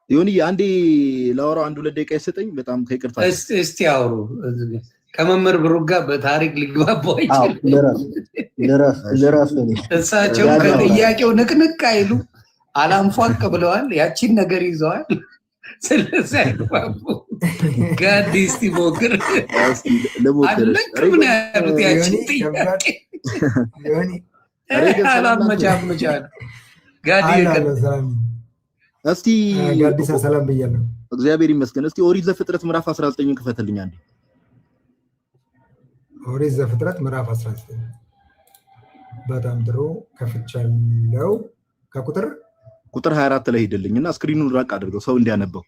ይሁን አንዴ ላወራው አንድ ሁለት ደቂቃ ይሰጠኝ። በጣም ከይቅርታ እስቲ አውሩ። ከመምህር ብሩክ ጋር በታሪክ ሊግባባው አይችልም። ለራስ እሳቸው ከጥያቄው ንቅንቅ አይሉ አላንፏቅ ብለዋል። ያቺን ነገር ይዘዋል። ስለዚህ አይግባቡ። ጋዲ እስቲ ሞክር። አለቅም ነው ያሉት። ያቺን ጥያቄ አላመቻመቻል። ጋዲ እስቲ ጋዲሳ ሰላም ብያለሁ። እግዚአብሔር ይመስገን። እስቲ ኦሪት ዘፍጥረት ምዕራፍ 19 ክፈትልኝ አንዴ። ኦሪት ዘፍጥረት ምዕራፍ 19 በጣም ጥሩ ከፍቻለሁ። ከቁጥር 24 ላይ ሄድልኝና ስክሪኑን ራቅ አድርገው ሰው እንዲያነበው።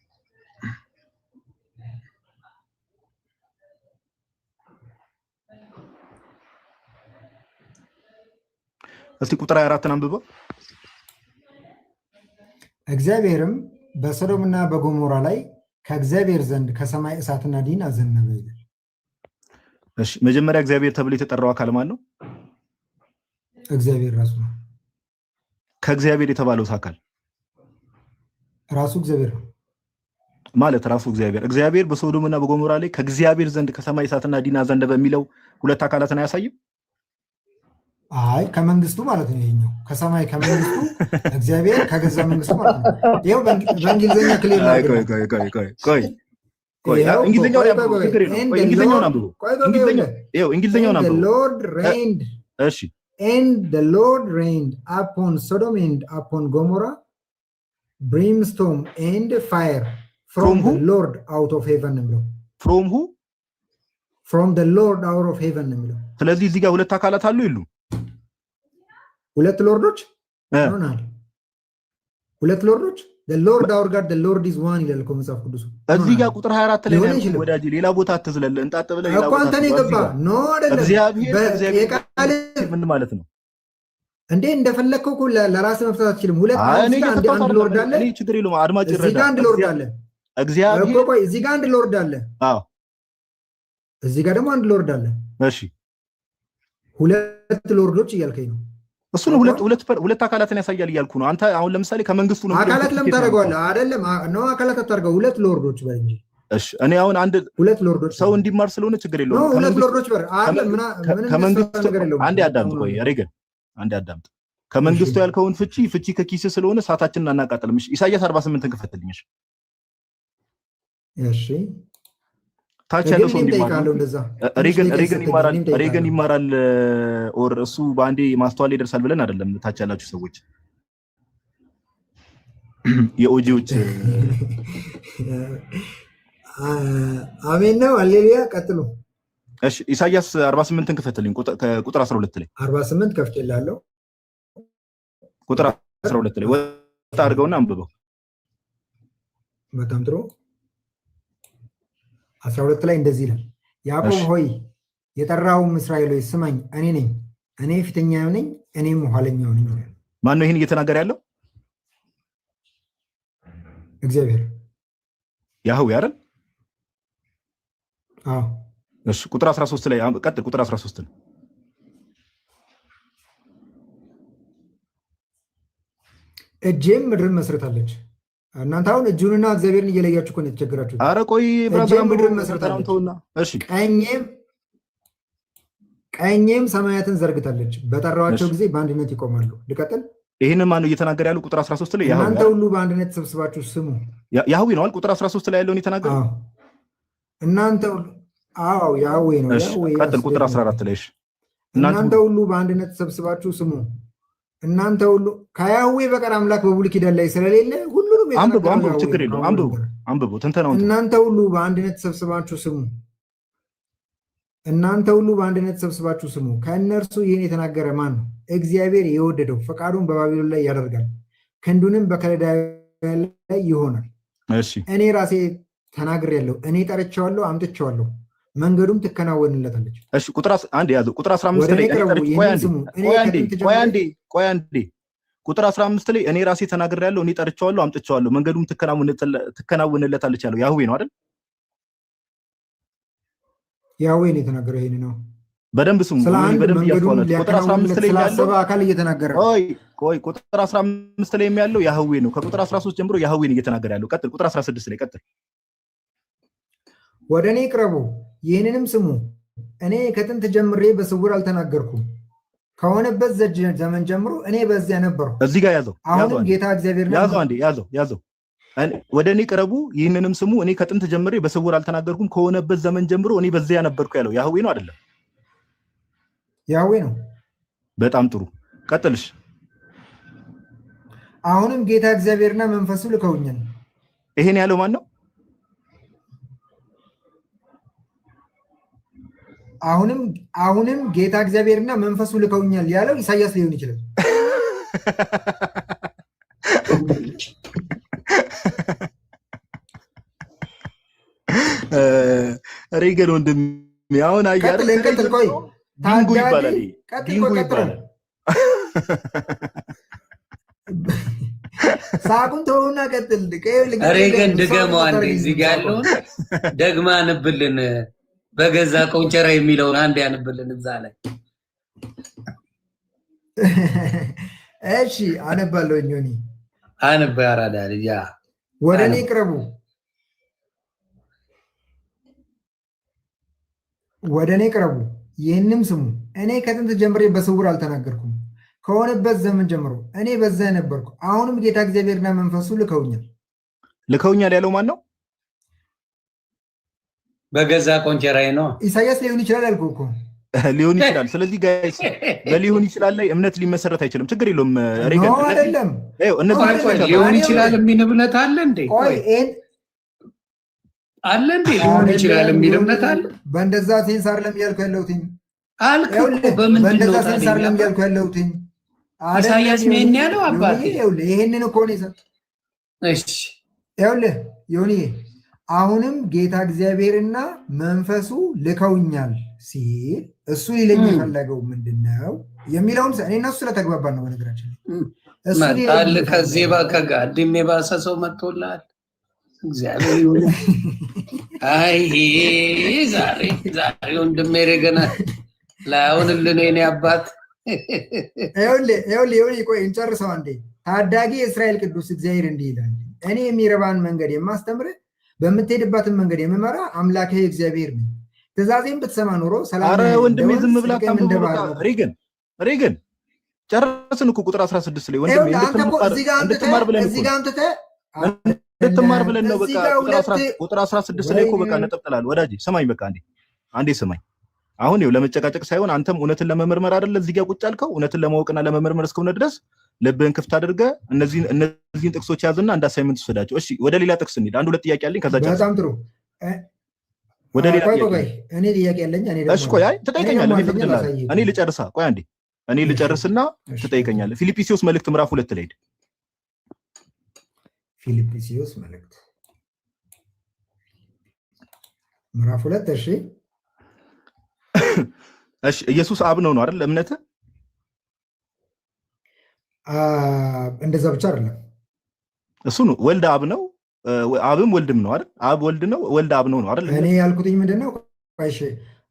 እስቲ ቁጥር 24 አንብበው። እግዚአብሔርም በሶዶምና በጎሞራ ላይ ከእግዚአብሔር ዘንድ ከሰማይ እሳትና ዲን አዘነበ ይላል። እሺ መጀመሪያ እግዚአብሔር ተብሎ የተጠራው አካል ማን ነው? እግዚአብሔር ራሱ ነው። ከእግዚአብሔር የተባለው አካል ራሱ እግዚአብሔር ነው ማለት ራሱ እግዚአብሔር በሶዶምና በጎሞራ ላይ ከእግዚአብሔር ዘንድ ከሰማይ እሳትና ዲን አዘነበ የሚለው ሁለት አካላትን አያሳይም? አይ ከመንግስቱ ማለት ነው። ይሄኛው ከሰማይ ከመንግስቱ እግዚአብሔር ከገዛ መንግስቱ ማለት ነው። ይሄው በእንግሊዘኛ ክሊር ነው። ቆይ እንግሊዘኛውን አንብቡ። እንግሊዘኛውን አንብቡ። The Lord reigned. እሺ And the Lord reigned upon Sodom and upon Gomorrah brimstone and fire from the Lord out of heaven ነው። From who? From the Lord out of heaven ነው። ስለዚህ እዚህ ጋር ሁለት አካላት አሉ ይሉ ሁለት ሎርዶች ሆናል። ሁለት ሎርዶች the Lord our God the Lord is one ይላል እኮ መጽሐፍ ቅዱስ። እዚህ ጋር ቁጥር 24 ላይ ነው ወዳጅ። ሌላ ቦታ አትዝለል እንጣጥ ብለህ እኮ አንተ ነው የገባ ነው አይደለም። እግዚአብሔር ምን ማለት ነው እንዴ? እንደፈለከው እኮ ለራስህ መፍታት አትችልም። ሁለት አንድ ሎርድ አለ። እኔ ችግር የለውም አድማጭ ይረዳ። እዚህ ጋር አንድ ሎርድ አለ። እግዚአብሔር እኮ ቆይ እዚህ ጋር አንድ ሎርድ አለ። አዎ እዚህ ጋር ደግሞ አንድ ሎርድ አለ። እሺ ሁለት ሎርዶች እያልከኝ ነው? እሱ ነው ሁለት አካላትን ያሳያል እያልኩ ነው። አንተ አሁን ለምሳሌ ከመንግስቱ ነው አካላት ለምን ታደርገዋለህ? አይደለም ነው አካላት አታርገው። ሁለት ሎርዶች በል እንጂ። እሺ እኔ አሁን አንድ ሁለት ሎርዶች ሰው እንዲማር ስለሆነ ችግር የለውም። ሁለት ሎርዶች በር አይደለም ከመንግስቱ ነገር የለውም። አንዴ አዳምጥ። ቆይ አሬገን አንዴ አዳምጥ። ከመንግስቱ ያልከውን ፍቺ ከኪስ ስለሆነ ሰዓታችንን አናቃጥልም። ኢሳይያስ 48ን ክፈትልኝ። እሺ ታች ያለው ሰው እንዲማር ሬገን ይማራል ኦር እሱ በአንዴ ማስተዋል ይደርሳል ብለን አይደለም። ታች ያላችሁ ሰዎች የኦጂዎች አሜን ነው። ሃሌሉያ ቀጥሉ። እሺ ኢሳይያስ 48ን ክፈትልኝ ቁጥር 12 ላይ 48 ከፍቼላለሁ። ቁጥር 12 ላይ ወጣ አድርገውና አንብበው። በጣም ጥሩ 12 ላይ እንደዚህ ይላል፣ ያዕቆብ ሆይ የጠራውም እስራኤል ሆይ ስማኝ፣ እኔ ነኝ፣ እኔ ፊተኛው ነኝ፣ እኔም ኋለኛው ነኝ። ማን ነው ይሄን እየተናገረ ያለው? እግዚአብሔር ያህዌ አይደል? አዎ። እሺ ቁጥር 13 ላይ ቀጥል። ቁጥር 13 ነው። እጄም ምድርን መስርታለች። እናንተ አሁን እጁንና እግዚአብሔርን እየለያችሁ እኮ ነው የተቸገራችሁት። ኧረ ቆይ እጄም ምድርን መስርታለች፣ እሺ ቀኜም ሰማያትን ዘርግታለች። በጠራዋቸው ጊዜ በአንድነት ይቆማሉ። ልቀጥል። ይሄንን ማን ነው እየተናገረ ያለው? ቁጥር 13 ላይ እናንተ ሁሉ በአንድነት ተሰብስባችሁ ስሙ። ያህዌ ነው አይደል? ቁጥር 13 ላይ ያለውን የተናገረው እናንተ ሁሉ ያህዌ ነው። ቀጥል። ቁጥር 14 ላይ እሺ፣ እናንተ ሁሉ በአንድነት ተሰብስባችሁ ስሙ። እናንተ ሁሉ ከያህዌ በቀር አምላክ በብሉይ ኪዳን ላይ ስለሌለ ሁሉንም አንብቡ፣ ችግር የለውም አንብቡ ትንተናውን። እናንተ ሁሉ በአንድነት ተሰብስባችሁ ስሙ። እናንተ ሁሉ በአንድነት ተሰብስባችሁ ስሙ። ከእነርሱ ይህን የተናገረ ማን ነው? እግዚአብሔር የወደደው ፈቃዱን በባቢሎን ላይ ያደርጋል፣ ክንዱንም በከለዳውያን ላይ ይሆናል። እኔ ራሴ ተናግሬያለሁ፣ እኔ ጠርቼዋለሁ፣ አምጥቼዋለሁ፣ መንገዱም ትከናወንለታለች። እሺ ቁጥር 1 ያዙ። ቁጥር 15 ላይ ቆይ አንዴ ቁጥር 15 ላይ እኔ ራሴ ተናግሬያለሁ፣ እኔ ጠርቼዋለሁ፣ አምጥቼዋለሁ፣ መንገዱም ትከናወንለታለች ያለው ያህዌ ነው አይደል? ያህዌ ነው የተናገረው። ይሄን ነው በደንብ ስሙ። በደንብ ያስተዋላችሁ። ቁጥር 15 ላይ ያለው አካል እየተናገረ ቆይ ቁጥር 15 ላይ ያለው ያህዌ ነው። ከቁጥር 13 ጀምሮ ያህዌን እየተናገረ ያለው። ቀጥል። ቁጥር 16 ላይ ቀጥል። ወደ እኔ ቅረቡ ይህንንም ስሙ፣ እኔ ከጥንት ጀምሬ በስውር አልተናገርኩም፣ ከሆነበት ዘመን ጀምሮ እኔ በዚያ ነበርኩ። እዚህ ጋር ያዘው። አሁንም ጌታ እግዚአብሔር ያዘው። ወደ እኔ ቅረቡ ይህንንም ስሙ፣ እኔ ከጥንት ጀምሬ በስውር አልተናገርኩም፣ ከሆነበት ዘመን ጀምሮ እኔ በዚያ ነበርኩ ያለው ያህዌ ነው አይደለም? ያህዌ ነው። በጣም ጥሩ። ቀጥልሽ። አሁንም ጌታ እግዚአብሔርና መንፈሱ ልከውኛል። ይሄን ያለው ማን ነው? አሁንም ጌታ እግዚአብሔርና መንፈሱ ልከውኛል ያለው ኢሳያስ ሊሆን ይችላል። ሬገን ወንድም አሁን አያር ቆይ ዲንጎ ይባላል። ዲንጎ ይባላል። ሳቁን ተውና ቀጥል። ሬገን ድገመው አንዴ። እዚህ ጋር ያለውን ደግማ አንብልን። በገዛ ቆንጨራ የሚለውን አንዴ ያንብልን እዛ ላይ። እሺ አነባለሁ። እኞኒ አንባ ያራዳ ልጅ ወደ እኔ ቅረቡ፣ ወደ እኔ ቅረቡ ይህንም ስሙ፣ እኔ ከጥንት ጀምሬ በስውር አልተናገርኩም፣ ከሆነበት ዘመን ጀምሮ እኔ በዛ ነበርኩ። አሁንም ጌታ እግዚአብሔርና መንፈሱ ልከውኛል ያለው ማን ነው? በገዛ ቆንጨራዬ ነው። ኢሳያስ ሊሆን ይችላል ያልኩህ እኮ ሊሆን ይችላል። ስለዚህ ጋይስ በሊሆን ይችላል ላይ እምነት ሊመሰረት አይችልም። ችግር የለውም። ሬገን አይደለም ሊሆን ይችላል የሚል እምነት አለ እንዴ? አለ እንዴ? ሊሆን ይችላል የሚል እምነት አለ። በእንደዛ ሴንሳር ለሚያልኩ ያለውትኝ አልከው። በምንድን ነው ሴንሳር ለሚያልኩ ያለውትኝ ኢሳያስ ምን ያለው አባቴ? ይሄንን እኮ ነው ይሰጥ። እሺ ይኸውልህ ዮኒ አሁንም ጌታ እግዚአብሔርና መንፈሱ ልከውኛል ሲል እሱ ሊለኝ የፈለገው ምንድነው የሚለውን እኔ እና እሱ ስለተግባባን ነው። በነገራችን መጣል ከዚህ ከጋድም የባሰ ሰው መጥቶላል። እግዚአብሔር ይሁን። አይ ዛሬ ወንድሜ ሬገና ላይሆንልን የኔ አባት። ይኸውልህ ቆይ እንጨርሰው አንዴ። ታዳጊ የእስራኤል ቅዱስ እግዚአብሔር እንዲህ ይላል፣ እኔ የሚረባን መንገድ የማስተምርህ በምትሄድባትን መንገድ የምመራ አምላክ እግዚአብሔር ነው። ትእዛዜን ብትሰማ ኖሮ ሰላም። አረ ወንድሜ ዝም ብላ ታንብብ። ሬገን ጨረስን እኮ ቁጥር 16 ላይ ወንድሜ እንድትማር ብለን ነው። በቃ ቁጥር 16 ላይ እኮ በቃ ነጥብ ጥላለህ ወዳጄ። ስማኝ በቃ አንዴ ስማኝ። አሁን ይኸው ለመጨቃጨቅ ሳይሆን አንተም እውነትን ለመመርመር አይደለ እዚህ ጋር ቁጭ አልከው። እውነትን ለማወቅና ለመመርመር እስከሆነ ድረስ ልብህን ክፍት አድርገህ እነዚህን ጥቅሶች ያዝና አንድ አሳይመንት ወሰዳቸው። እሺ ወደ ሌላ ጥቅስ እንሂድ። አንድ ሁለት ጥያቄ አለኝ። ከዛ በጣም ጥሩ። ወደ ሌላ እኔ ጥያቄ አለኝ። እሺ ቆይ ትጠይቀኛለህ። እኔ ልጨርሳ። ቆይ አንዴ እኔ ልጨርስና ትጠይቀኛለህ። ፊልጵስዩስ መልእክት ምዕራፍ 2 ላይ ሄድ። ፊልጵስዩስ መልእክት ምዕራፍ 2 እሺ ኢየሱስ አብ ነው አይደል እምነትህ? እንደዛ ብቻ አይደለም። እሱ ነው ወልድ አብ ነው፣ አብም ወልድም ነው አይደል? አብ ወልድ ነው፣ ወልድ አብ ነው አይደል? እኔ ያልኩትኝ ምንድነው? እሺ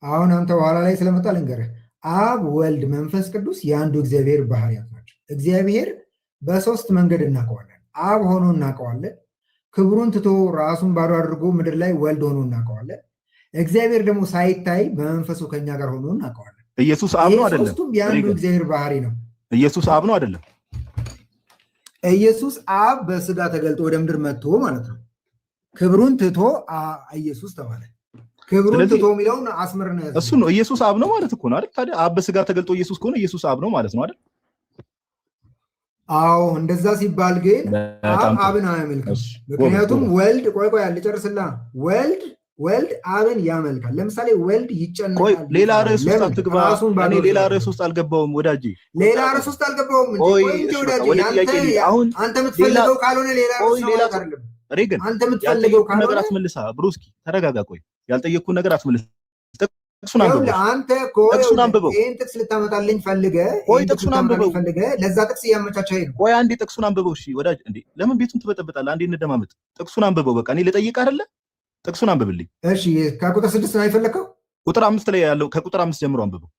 አሁን አንተ በኋላ ላይ ስለመጣ ልንገርህ። አብ ወልድ መንፈስ ቅዱስ የአንዱ እግዚአብሔር ባህሪያት ናቸው። እግዚአብሔር በሶስት መንገድ እናውቀዋለን። አብ ሆኖ እናውቀዋለን። ክብሩን ትቶ ራሱን ባዶ አድርጎ ምድር ላይ ወልድ ሆኖ እናውቀዋለን። እግዚአብሔር ደግሞ ሳይታይ በመንፈሱ ከኛ ጋር ሆኖ እናውቀዋለን። ኢየሱስ አብ ነው አይደለም? ሶስቱም የአንዱ እግዚአብሔር ባህሪ ነው። ኢየሱስ አብ ነው አይደለም? ኢየሱስ አብ በስጋ ተገልጦ ወደ ምድር መጥቶ ማለት ነው። ክብሩን ትቶ ኢየሱስ ተባለ። ክብሩን ትቶ የሚለውን አስምር ነው እሱ ነው። ኢየሱስ አብ ነው ማለት እኮ ነው አይደል? ታዲያ አብ በስጋ ተገልጦ ኢየሱስ ከሆነ ኢየሱስ አብ ነው ማለት ነው አይደል? አዎ እንደዛ ሲባል ግን አብን አያመልክም። ምክንያቱም ወልድ ቆይ ልጨርስላ። ወልድ አብን ያመልካል። ለምሳሌ ወልድ ይጨነቃል። ሌላ ርዕስ ውስጥ አትግባ። እኔ ሌላ ርዕስ ውስጥ አልገባሁም ወዳጄ። ሌላ ርዕስ ውስጥ አልገባሁም እንዴ? አንተ የምትፈልገው ካልሆነ ሌላ ርዕስ አይደለም። ሬገን አንተ የምትፈልገው ካልሆነ ነገር አስመልሳ። ብሩስኪ ተረጋጋ። ቆይ ያልጠየቅኩን ነገር አስመልሳ። ጥቅሱን አንብበው። አንተ ጥቅሱን አንብበው። ይሄን ጥቅስ ልታመጣልኝ ፈልገህ ጥቅሱን አንብበው። ለዛ ጥቅስ እያመቻቸህ ነው። ቆይ አንዴ ጥቅሱን አንብበው። እሺ ወዳጅ፣ እንዴ ለምን ቤቱን ትበጠብጣለህ? አንዴ እንደማመጥ። ጥቅሱን አንብበው። በቃ እኔ ልጠይቅ አይደለ? ጥቅሱን አንብብልኝ። እሺ ከቁጥር 6 ነው አይፈለከው? ቁጥር 5 ላይ ያለው ከቁጥር 5 ጀምሮ አንብበው።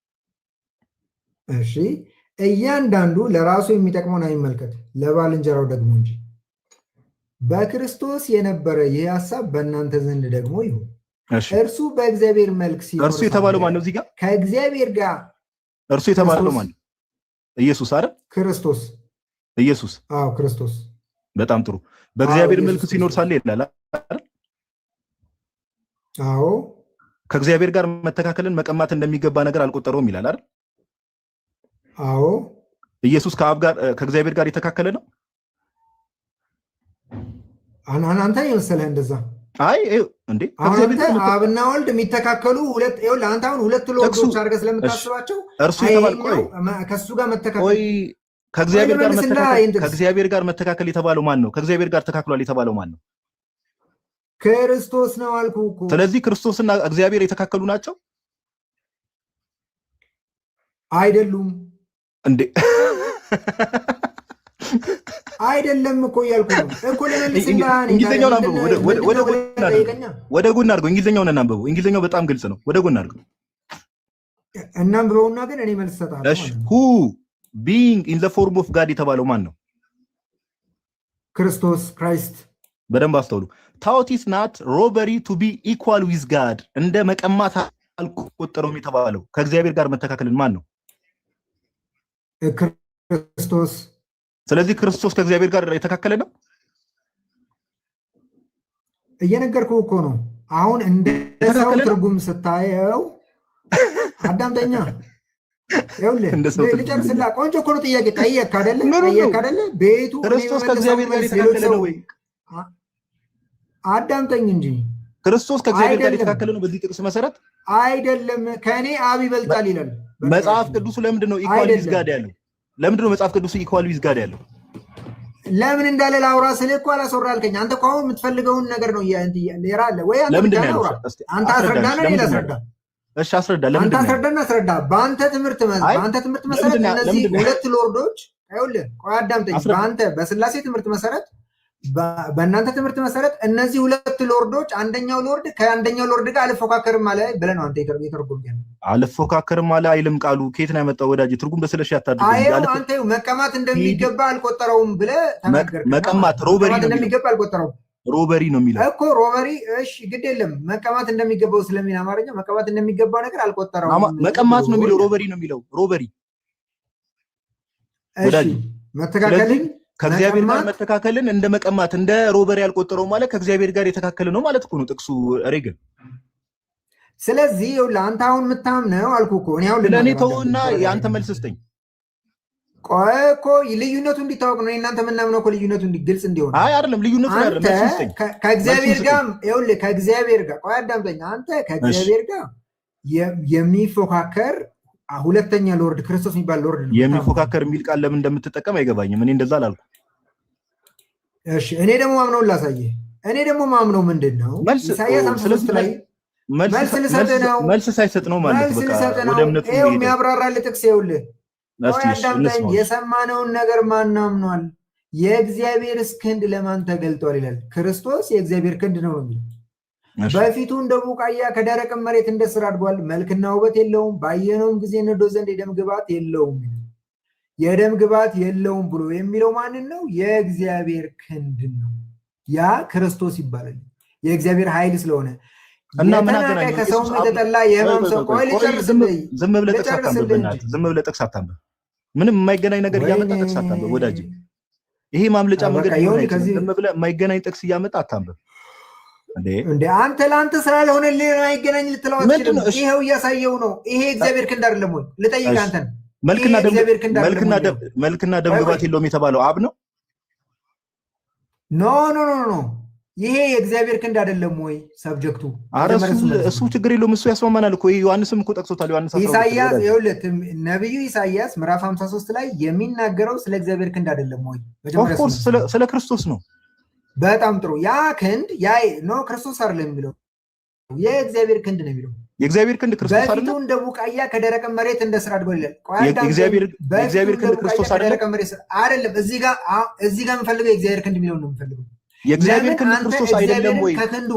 እሺ እያንዳንዱ ለራሱ የሚጠቅመውን አይመልከት ለባልንጀራው ደግሞ እንጂ። በክርስቶስ የነበረ ይህ ሐሳብ በእናንተ ዘንድ ደግሞ ይሁን። እርሱ በእግዚአብሔር መልክ ሲኖር እርሱ የተባለው ማን ነው? እዚህ ጋር ከእግዚአብሔር ጋር እርሱ የተባለው ማን ነው? ኢየሱስ አይደል? ክርስቶስ ኢየሱስ። አዎ ክርስቶስ። በጣም ጥሩ። በእግዚአብሔር መልክ ሲኖር ሳለ ይላል አይደል? አዎ ከእግዚአብሔር ጋር መተካከልን መቀማት እንደሚገባ ነገር አልቆጠረውም ይላል አይደል? አዎ ኢየሱስ ከእግዚአብሔር ጋር የተካከለ ነው። አንተ የመሰለህ እንደዛ? አይ እንዴ አንተ አብና ወልድ የሚተካከሉ ሁለት ይኸውልህ፣ አንተ አሁን ሁለት ሎርዶች አድርገህ ስለምታስባቸው እርሱ የተባለው ከሱ ጋር መተካከል ወይ ከእግዚአብሔር ጋር መተካከል የተባለው ማን ነው? ከእግዚአብሔር ጋር ተካክሏል የተባለው ማን ነው? ክርስቶስ ነው አልኩህ እኮ። ስለዚህ ክርስቶስና እግዚአብሔር የተካከሉ ናቸው አይደሉም እንዴ? አይደለም እኮ እያልኩ ነው እኮ። ለምንስና እንግሊዝኛውን አንብበው፣ ወደ ጎን አድርገው። እንግሊዝኛውን እናንብበው። እንግሊዝኛው በጣም ግልጽ ነው። ወደ ጎን አድርገው እናንብበውና ግን እኔ መልስ እሰጥሃለሁ። እሺ who being in the form of God የተባለው ማን ነው? ክርስቶስ ክራይስት። በደንብ አስተውሉ። thought is not robbery to be equal with God እንደ መቀማት አልቆጠረውም የተባለው ከእግዚአብሔር ጋር መተካከልን ማን ነው? ክርስቶስ። ስለዚህ ክርስቶስ ከእግዚአብሔር ጋር የተካከለ ነው። እየነገርኩህ እኮ ነው። አሁን እንደ ሰው ትርጉም ስታየው አዳምጠኛ። ይኸውልህ ልጨርስልህ። ቆንጆ እኮ ነው። ጥያቄ ጠየቅክ አይደለ? ቤቱ ክርስቶስ ከእግዚአብሔር ጋር የተካከለ ነው ወይ? አዳምጠኝ እንጂ። ክርስቶስ ከእግዚአብሔር ጋር የተካከለ ነው በዚህ ጥቅስ መሰረት? አይደለም። ከእኔ አብ ይበልጣል ይላል መጽሐፍ ቅዱሱ። ለምንድን ነው ኢኳል ዊዝ ጋድ ያለው? ለምንድን ነው መጽሐፍ ቅዱሱ ኢኳል ዊዝ ጋድ ያለው? ለምን እንዳለ ላውራ ስልህ እኮ አላስወራ አልከኝ። አንተ እኮ አሁን የምትፈልገውን ነገር ነው ያለ ወይ? አንተ አስረዳ ነው ሌላ አስረዳ። እሺ አስረዳ። አንተ አስረዳ። በአንተ ትምህርት መሰረት እነዚህ ሁለት ሎርዶች ይኸውልህ፣ ቆይ አዳምጠኝ። በአንተ በስላሴ ትምህርት መሰረት በእናንተ ትምህርት መሰረት እነዚህ ሁለት ሎርዶች አንደኛው ሎርድ ከአንደኛው ሎርድ ጋር አልፎካከርም አለ ብለህ ነው አንተ የተረጎምከው። አልፎካከርም አለ አይልም ቃሉ። ከየት ነው ያመጣው ወዳጅ? ትርጉም በስለሽ ያታድርግ። አንተ መቀማት እንደሚገባ አልቆጠረውም ብለህ ተናገርክ። መቀማት ሮበሪ ነው እንደሚገባ አልቆጠረውም። ሮበሪ ነው የሚለው እኮ ሮበሪ። እሺ ግድ የለም መቀማት እንደሚገባው ስለሚል አማርኛ መቀማት እንደሚገባው ነገር አልቆጠረውም። መቀማት ነው የሚለው ሮበሪ ነው የሚለው ሮበሪ። እሺ መተካከልን ከእግዚአብሔር ጋር መተካከልን እንደ መቀማት እንደ ሮበሪ ያልቆጠረው ማለት ከእግዚአብሔር ጋር የተካከለ ነው ማለት እኮ ነው ጥቅሱ ሬግን። ስለዚህ ለአንተ አሁን የምታምነው አልኩህ እኮ እኔ አሁን ለእኔ ተውና የአንተ መልስ ስጠኝ። ቆይ እኮ ልዩነቱ እንዲታወቅ ነው እናንተ የምናምነው እኮ ልዩነቱ ግልጽ እንዲሆን። አይ አይደለም ልዩነቱ አይደለም መልስ ስጠኝ። ከእግዚአብሔር ጋር ይኸውልህ ከእግዚአብሔር ጋር ቆይ አዳምጠኝ። አንተ ከእግዚአብሔር ጋር የሚፎካከር ሁለተኛ ሎርድ ክርስቶስ የሚባል ሎርድ ነው። የሚፎካከር የሚል ቃል ለምን እንደምትጠቀም አይገባኝም። እኔ እንደዛ አላልኩም። እሺ እኔ ደግሞ ማምነው ላሳየህ። እኔ ደግሞ ማምነው ምንድን ነው ኢሳይያስ 53 ላይ መልስ ልሰጥህ ነው። መልስ ሳይሰጥ ነው ማለት በቃ ወደ እምነቱ ይኸው የሚያብራራልህ ጥቅስ ይኸውልህ። አዳምጠኝ። የሰማነውን ነገር ማን አምኗል? የእግዚአብሔርስ ክንድ ለማን ተገልጧል ይላል። ክርስቶስ የእግዚአብሔር ክንድ ነው የሚለው። በፊቱ እንደ ቡቃያ ከደረቅ መሬት እንደ ሥር አድጓል። መልክና ውበት የለውም፣ ባየነውም ጊዜ እንወደው ዘንድ የደም ግባት የለውም። የደም ግባት የለውም ብሎ የሚለው ማንን ነው? የእግዚአብሔር ክንድ ነው። ያ ክርስቶስ ይባላል። የእግዚአብሔር ኃይል ስለሆነ እና ምን አገናኘ? ከሰውም የተጠላ የሕማም ሰው። ቆይ ልጨርስልህ። ዝም ብለህ ጥቅስ አታንብብ። ዝም ብለህ ጥቅስ አታንብብ። ምንም የማይገናኝ ነገር እያመጣ ጥቅስ አታንብብ ወዳጅ። ይሄ ማምለጫ መንገድ ይሆን። ዝም ብለህ የማይገናኝ ጥቅስ እያመጣ አታንብብ። እንዴ አንተ ለአንተ ስላልሆነ ሌላ አይገናኝ ልትለው አትችልም። ይሄው እያሳየው ነው። ይሄ እግዚአብሔር ክንድ አይደለም ወይ? ልጠይቅ አንተን። መልክና ደም ግባት የለውም የተባለው አብ ነው? ኖ ኖ ኖ ኖ፣ ይሄ የእግዚአብሔር ክንድ አይደለም ወይ? ሰብጀክቱ ኧረ እሱ ችግር የለውም። እሱ ያስማማናል እኮ ዮሐንስም እኮ ጠቅሶታል። ዮሐንስ ኢሳይያስ ይኸውልህ፣ ነብዩ ኢሳይያስ ምዕራፍ 53 ላይ የሚናገረው ስለ እግዚአብሔር ክንድ አይደለም ወይ? ኦፍኮርስ ስለ ክርስቶስ ነው። በጣም ጥሩ። ያ ክንድ ያ ኖ ክርስቶስ አይደለም የሚለው የእግዚአብሔር ክንድ ነው የሚለው። የእግዚአብሔር ክንድ ክርስቶስ አይደለም። በፊቱ እንደ ቡቃያ ከደረቅ መሬት እንደ ሥር አድጓል ይላል። የእግዚአብሔር ክንድ ክርስቶስ አይደለም። እዚህ ጋር የምፈልገው የእግዚአብሔር ክንድ የሚለው ነው የምፈልገው። የእግዚአብሔር ክንድ ክርስቶስ አይደለም ወይ? ከክንዱ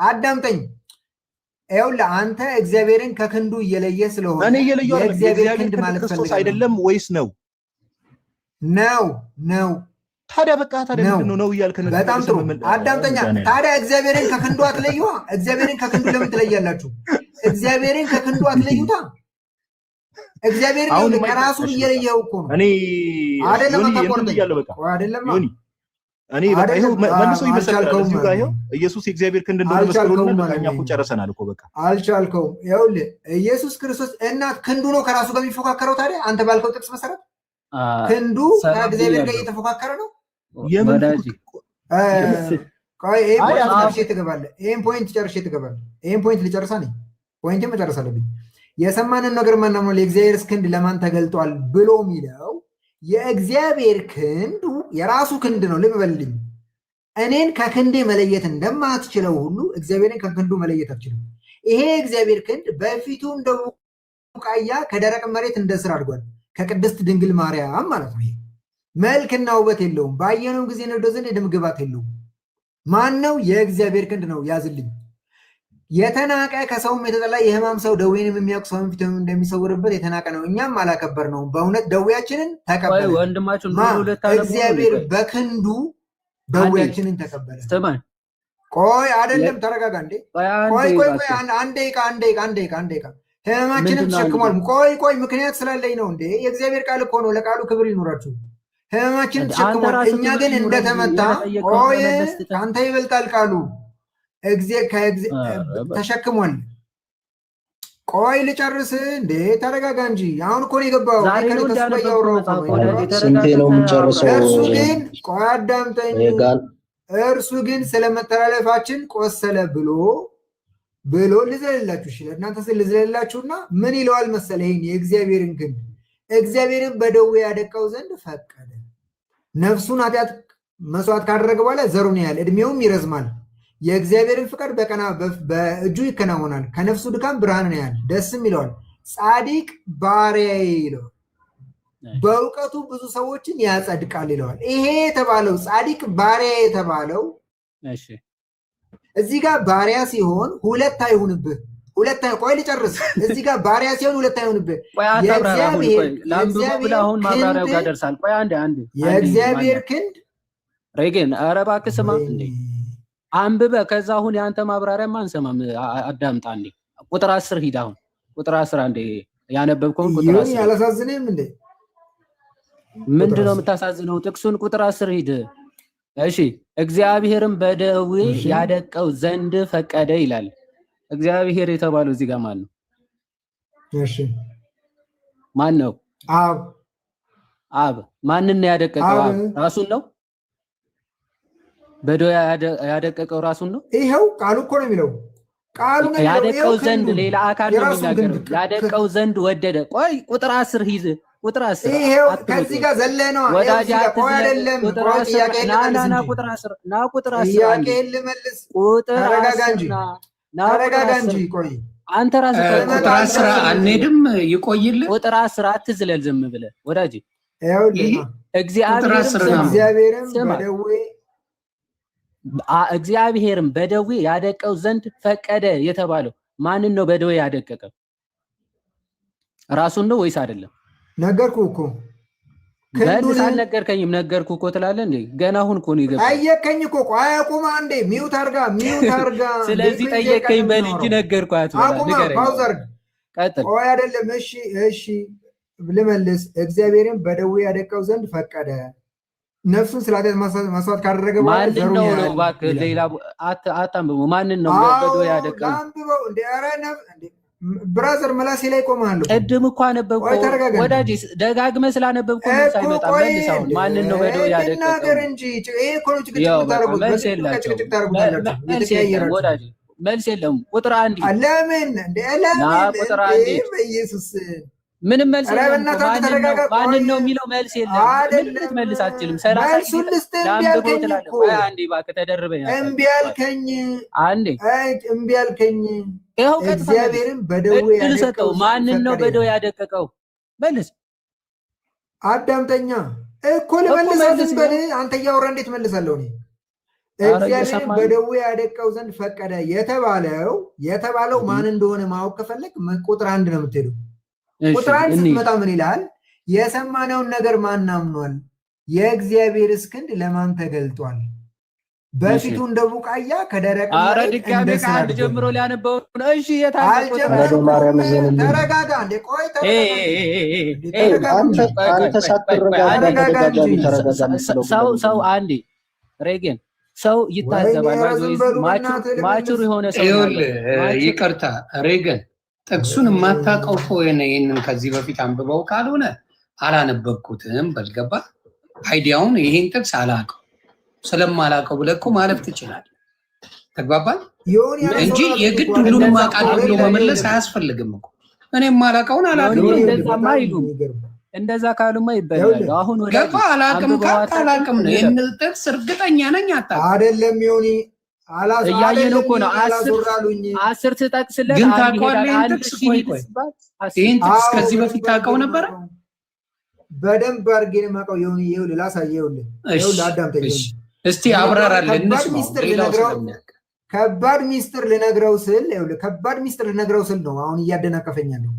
አዳምጠኝ። ይኸውልህ አንተ እግዚአብሔርን ከክንዱ እየለየ ስለሆነ እኔ እየለየሁ የእግዚአብሔር ክንድ ማለት ክርስቶስ አይደለም ወይስ ነው? ነው። ታዲያ በቃ ታዲያ ምንድን ነው እያልክ ነው? በጣም ጥሩ አዳምጠኛ። ታዲያ እግዚአብሔርን ከክንዱ አትለዩዋ። እግዚአብሔርን ከክንዱ ለምን ትለያላችሁ? እግዚአብሔርን ከክንዱ አትለዩታ። እግዚአብሔር ራሱን እየለየው እኮ ነው። እኔ አይደለም አይደለም እኔ በቃ ይሄው መልሶ ይመሰክራል። እዚሁ ጋር ይሄው ኢየሱስ የእግዚአብሔር ክንድ እንደሆነ መስክሮልናል። በቃ እኛ እኮ ጨርሰናል እኮ በቃ አልቻልከውም። ይኸውልህ ኢየሱስ ክርስቶስ እናት ክንዱ ነው ከራሱ ጋር የሚፎካከረው። ታዲያ አንተ ባልከው ጥቅስ መሰረት ክንዱ ከእግዚአብሔር ጋር እየተፎካከረ ነው። ይሄን ፖይንት ጨርሼ ትገባለህ። ይሄን ፖይንት ልጨርሳ ነኝ። ፖይንት መጨረስ አለብኝ። የሰማንን ነገር ማናምን የእግዚአብሔር ክንድ ለማን ተገልጧል ብሎ የሚለው የእግዚአብሔር ክንዱ የራሱ ክንድ ነው። ልብ በልልኝ። እኔን ከክንዴ መለየት እንደማትችለው ሁሉ እግዚአብሔርን ከክንዱ መለየት አትችልም። ይሄ እግዚአብሔር ክንድ በፊቱ እንደ ቡቃያ ከደረቅ መሬት እንደ ስር አድጓል። ከቅድስት ድንግል ማርያም ማለት ነው። ይሄ መልክና ውበት የለውም። ባየነው ጊዜ ነው ዘንድ የደም ግባት የለውም። ማን ነው? የእግዚአብሔር ክንድ ነው። ያዝልኝ። የተናቀ ከሰውም የተጠላ የሕማም ሰው ደዌንም የሚያውቅ ሰውን ፊት እንደሚሰውርበት የተናቀ ነው። እኛም አላከበር ነው። በእውነት ደዌያችንን ተቀበለ። እግዚአብሔር በክንዱ ደዌያችንን ተቀበለ። ቆይ አይደለም፣ ተረጋጋ እንዴ። ቆይ አንድ ደቂቃ ሕማማችንን ተሸክሟል። ቆይ ምክንያት ስላለኝ ነው እንዴ። የእግዚአብሔር ቃል እኮ ነው። ለቃሉ ክብር ይኖራችሁ። ሕማማችንን ተሸክሟል። እኛ ግን እንደተመታ ቆይ ከአንተ ይበልጣል ቃሉ ተሸክሟል። ቆይ ልጨርስ እንዴ፣ ተረጋጋ እንጂ። አሁን እኮ ነው የገባው። ስንቴ ነው የምጨርሰው? እርሱ ግን ቆይ አዳምጠኝ። እርሱ ግን ስለመተላለፋችን ቆሰለ ብሎ ልዘልላችሁ ይችላል። እናንተ ልዘልላችሁና ምን ይለዋል መሰለ? ይሄን የእግዚአብሔርን ክንድ እግዚአብሔርን በደዌ ያደቀው ዘንድ ፈቀደ። ነፍሱን ኃጢአት መስዋዕት ካደረገ በኋላ ዘሩን ያህል እድሜውም ይረዝማል። የእግዚአብሔርን ፍቃድ በእጁ ይከናወናል። ከነፍሱ ድካም ብርሃንን ያህል ደስም ይለዋል። ጻድቅ ባሪያዬ ይለዋል። በእውቀቱ ብዙ ሰዎችን ያጸድቃል ይለዋል። ይሄ የተባለው ጻድቅ ባሪያ የተባለው እዚህ ጋር ባሪያ ሲሆን ሁለት አይሁንብህ። ቆይ ልጨርስ። እዚህ ጋር ባሪያ ሲሆን ሁለት አይሁንብህ። የእግዚአብሔር ክንድ ሬጌን ኧረ እባክህ ስማ እንዴ አንብበ ከዛ አሁን የአንተ ማብራሪያ አንሰማም። አዳምጣ እንዴ ቁጥር 10 ሂድ። አሁን ቁጥር 10 አንዴ ያነበብከውን ቁጥር 10 ያላሳዝነም እንዴ? ምንድነው የምታሳዝነው? ጥቅሱን ቁጥር 10 ሂድ። እሺ እግዚአብሔርም በደዌ ያደቀው ዘንድ ፈቀደ ይላል። እግዚአብሔር የተባለው እዚህ ጋር ማን ነው? እሺ ማን ነው? አብ። ማንን ነው ያደቀቀው? አብ ራሱን ነው በደዌ ያደቀቀው ራሱን ነው። ይሄው ቃሉ እኮ ነው የሚለው። ቃሉ ነው ያደቀው ዘንድ ሌላ አካል ነው የሚናገረው። ያደቀው ዘንድ ወደደ። ቆይ ቁጥር 10 ሂድ። ቁጥር 10 ይሄው ከዚህ ጋር ዘለነው ወዳጅ አይደለም። ቁጥር 10 ና ቁጥር 10 ና ቁጥር 10 ጥያቄን ልመልስ። ተረጋጋ እንጂ ቆይ አንተ ራስህ ቁጥር 10 አንሄድም። ይቆይልህ። ቁጥር 10 አትዝለል ዝም ብለህ ወዳጅ። ይሄው እግዚአብሔርም በደዌ ያደቀው ዘንድ ፈቀደ የተባለው ማንን ነው? በደዌ ያደቀቀው ራሱን ነው ወይስ አይደለም? ነገርኩ እኮ መልስ አልነገርከኝም። ነገርኩ እኮ ትላለህ እንዴ? ገና አሁን እኮ ነው የገባኝ። ጠየቀኝ እኮ ቆይ አቁማ እንዴ ሚውት አርጋ ስለዚህ ጠየቀኝ በል እንጂ ነገርኳት። ንገረኝ። ፓውዝ አርግ። ቀጥል። ቆይ አይደለም። እሺ ልመልስ። እግዚአብሔርም በደዌ ያደቀው ዘንድ ፈቀደ ነፍሱን ስላደት መስዋዕት ካደረገ በኋላ ማንን ነው እባክህ ሌላ አታንብበው። ማንን ነው በደዌ ያደቀው? አንብበው እንዴ! ኧረ ብራዘር መላሴ ላይ ቆማለሁ። ቅድም እኮ አነበብኩ ወዳጅ፣ ደጋግመህ ስላነበብኩ መልስ አይመጣም። መልስ አሁን ማንን ነው በደዌ ያደቀው? ነገር እንጂ ይሄ እኮ ነው ጭቅጭቅ የምታደርጉት። ወዳጅ መልስ የለም። ቁጥር 1 ለምን እንዴ? ለምን ቁጥር 1 በኢየሱስ ምንም መልስ የለም። ማንን ነው የሚለው መልስ የለም። ምንም ልትመልስ አትችልም። 30 ጊዜ ላምብቦ ትላለህ። አንዴ እባክህ ተደርበኝ። እምቢ አልከኝ። አንዴ እምቢ አልከኝ። ይኸው እግዚአብሔርን በደዌ ያደቀው ማንን ነው? በደዌ ያደቀቀው መልስ። አዳምጠኛ እኮ ልመልስ። ዝም በል አንተ እያወራህ እንዴት መልሳለሁ እኔ? እግዚአብሔር በደዌ ያደቀው ዘንድ ፈቀደ የተባለው ማን እንደሆነ ማወቅ ከፈለግ ቁጥር 1 ነው የምትሄደው። ቁጥር 1 ስትመጣ ምን ይላል? የሰማነውን ነገር ማን አምኗል? የእግዚአብሔርስ ክንድ ለማን ተገልጧል? በፊቱ እንደ ቡቃያ ከደረቅ መሬት ድጋሜ ከአንድ ጀምሮ ሊያነበው ነው። እሺ ተረጋጋ እንዴ! ቆይ ሰው አንዴ ሬጌን ሰው ይታዘባል። ማቹር የሆነ ሰው ይቅርታ ሬገን ጥቅሱን የማታውቀው ከሆነ ይህንን ከዚህ በፊት አንብበው ካልሆነ አላነበብኩትም በልገባ አይዲያውን ይሄን ጥቅስ አላውቀው ስለማላውቀው ብለህ እኮ ማለፍ ትችላለህ። ተግባባል እንጂ የግድ ሁሉንም አውቃለሁ ብሎ መመለስ አያስፈልግም እኮ። እኔም የማላውቀውን አላውቅም እንደዛማ አይሉም። እንደዛ ካሉማ ይበላሉ። አሁን ወደ ገባ አላውቅም ካላውቅም ነው። ይሄን ጥቅስ እርግጠኛ ነኝ አታውቅም አይደለም ዮኒ እያየን እኮ ነው። 10 ትጠቅስለት ግን ታውቀዋለህ። ይሄን ጥቅስ ይሄን ጥቅስ ከዚህ በፊት ታውቀው ነበረ? በደንብ አድርጌ ነው የማውቀው ዮኒ። ይኸውልህ ላሳየውልህ። ይኸውልህ አዳምጠኝ እስቲ አብራራለን። ከባድ ሚስጥር ልነግረው ስል ይኸውልህ ከባድ ሚስጥር ልነግረው ስል ነው አሁን እያደናቀፈኝ ነው።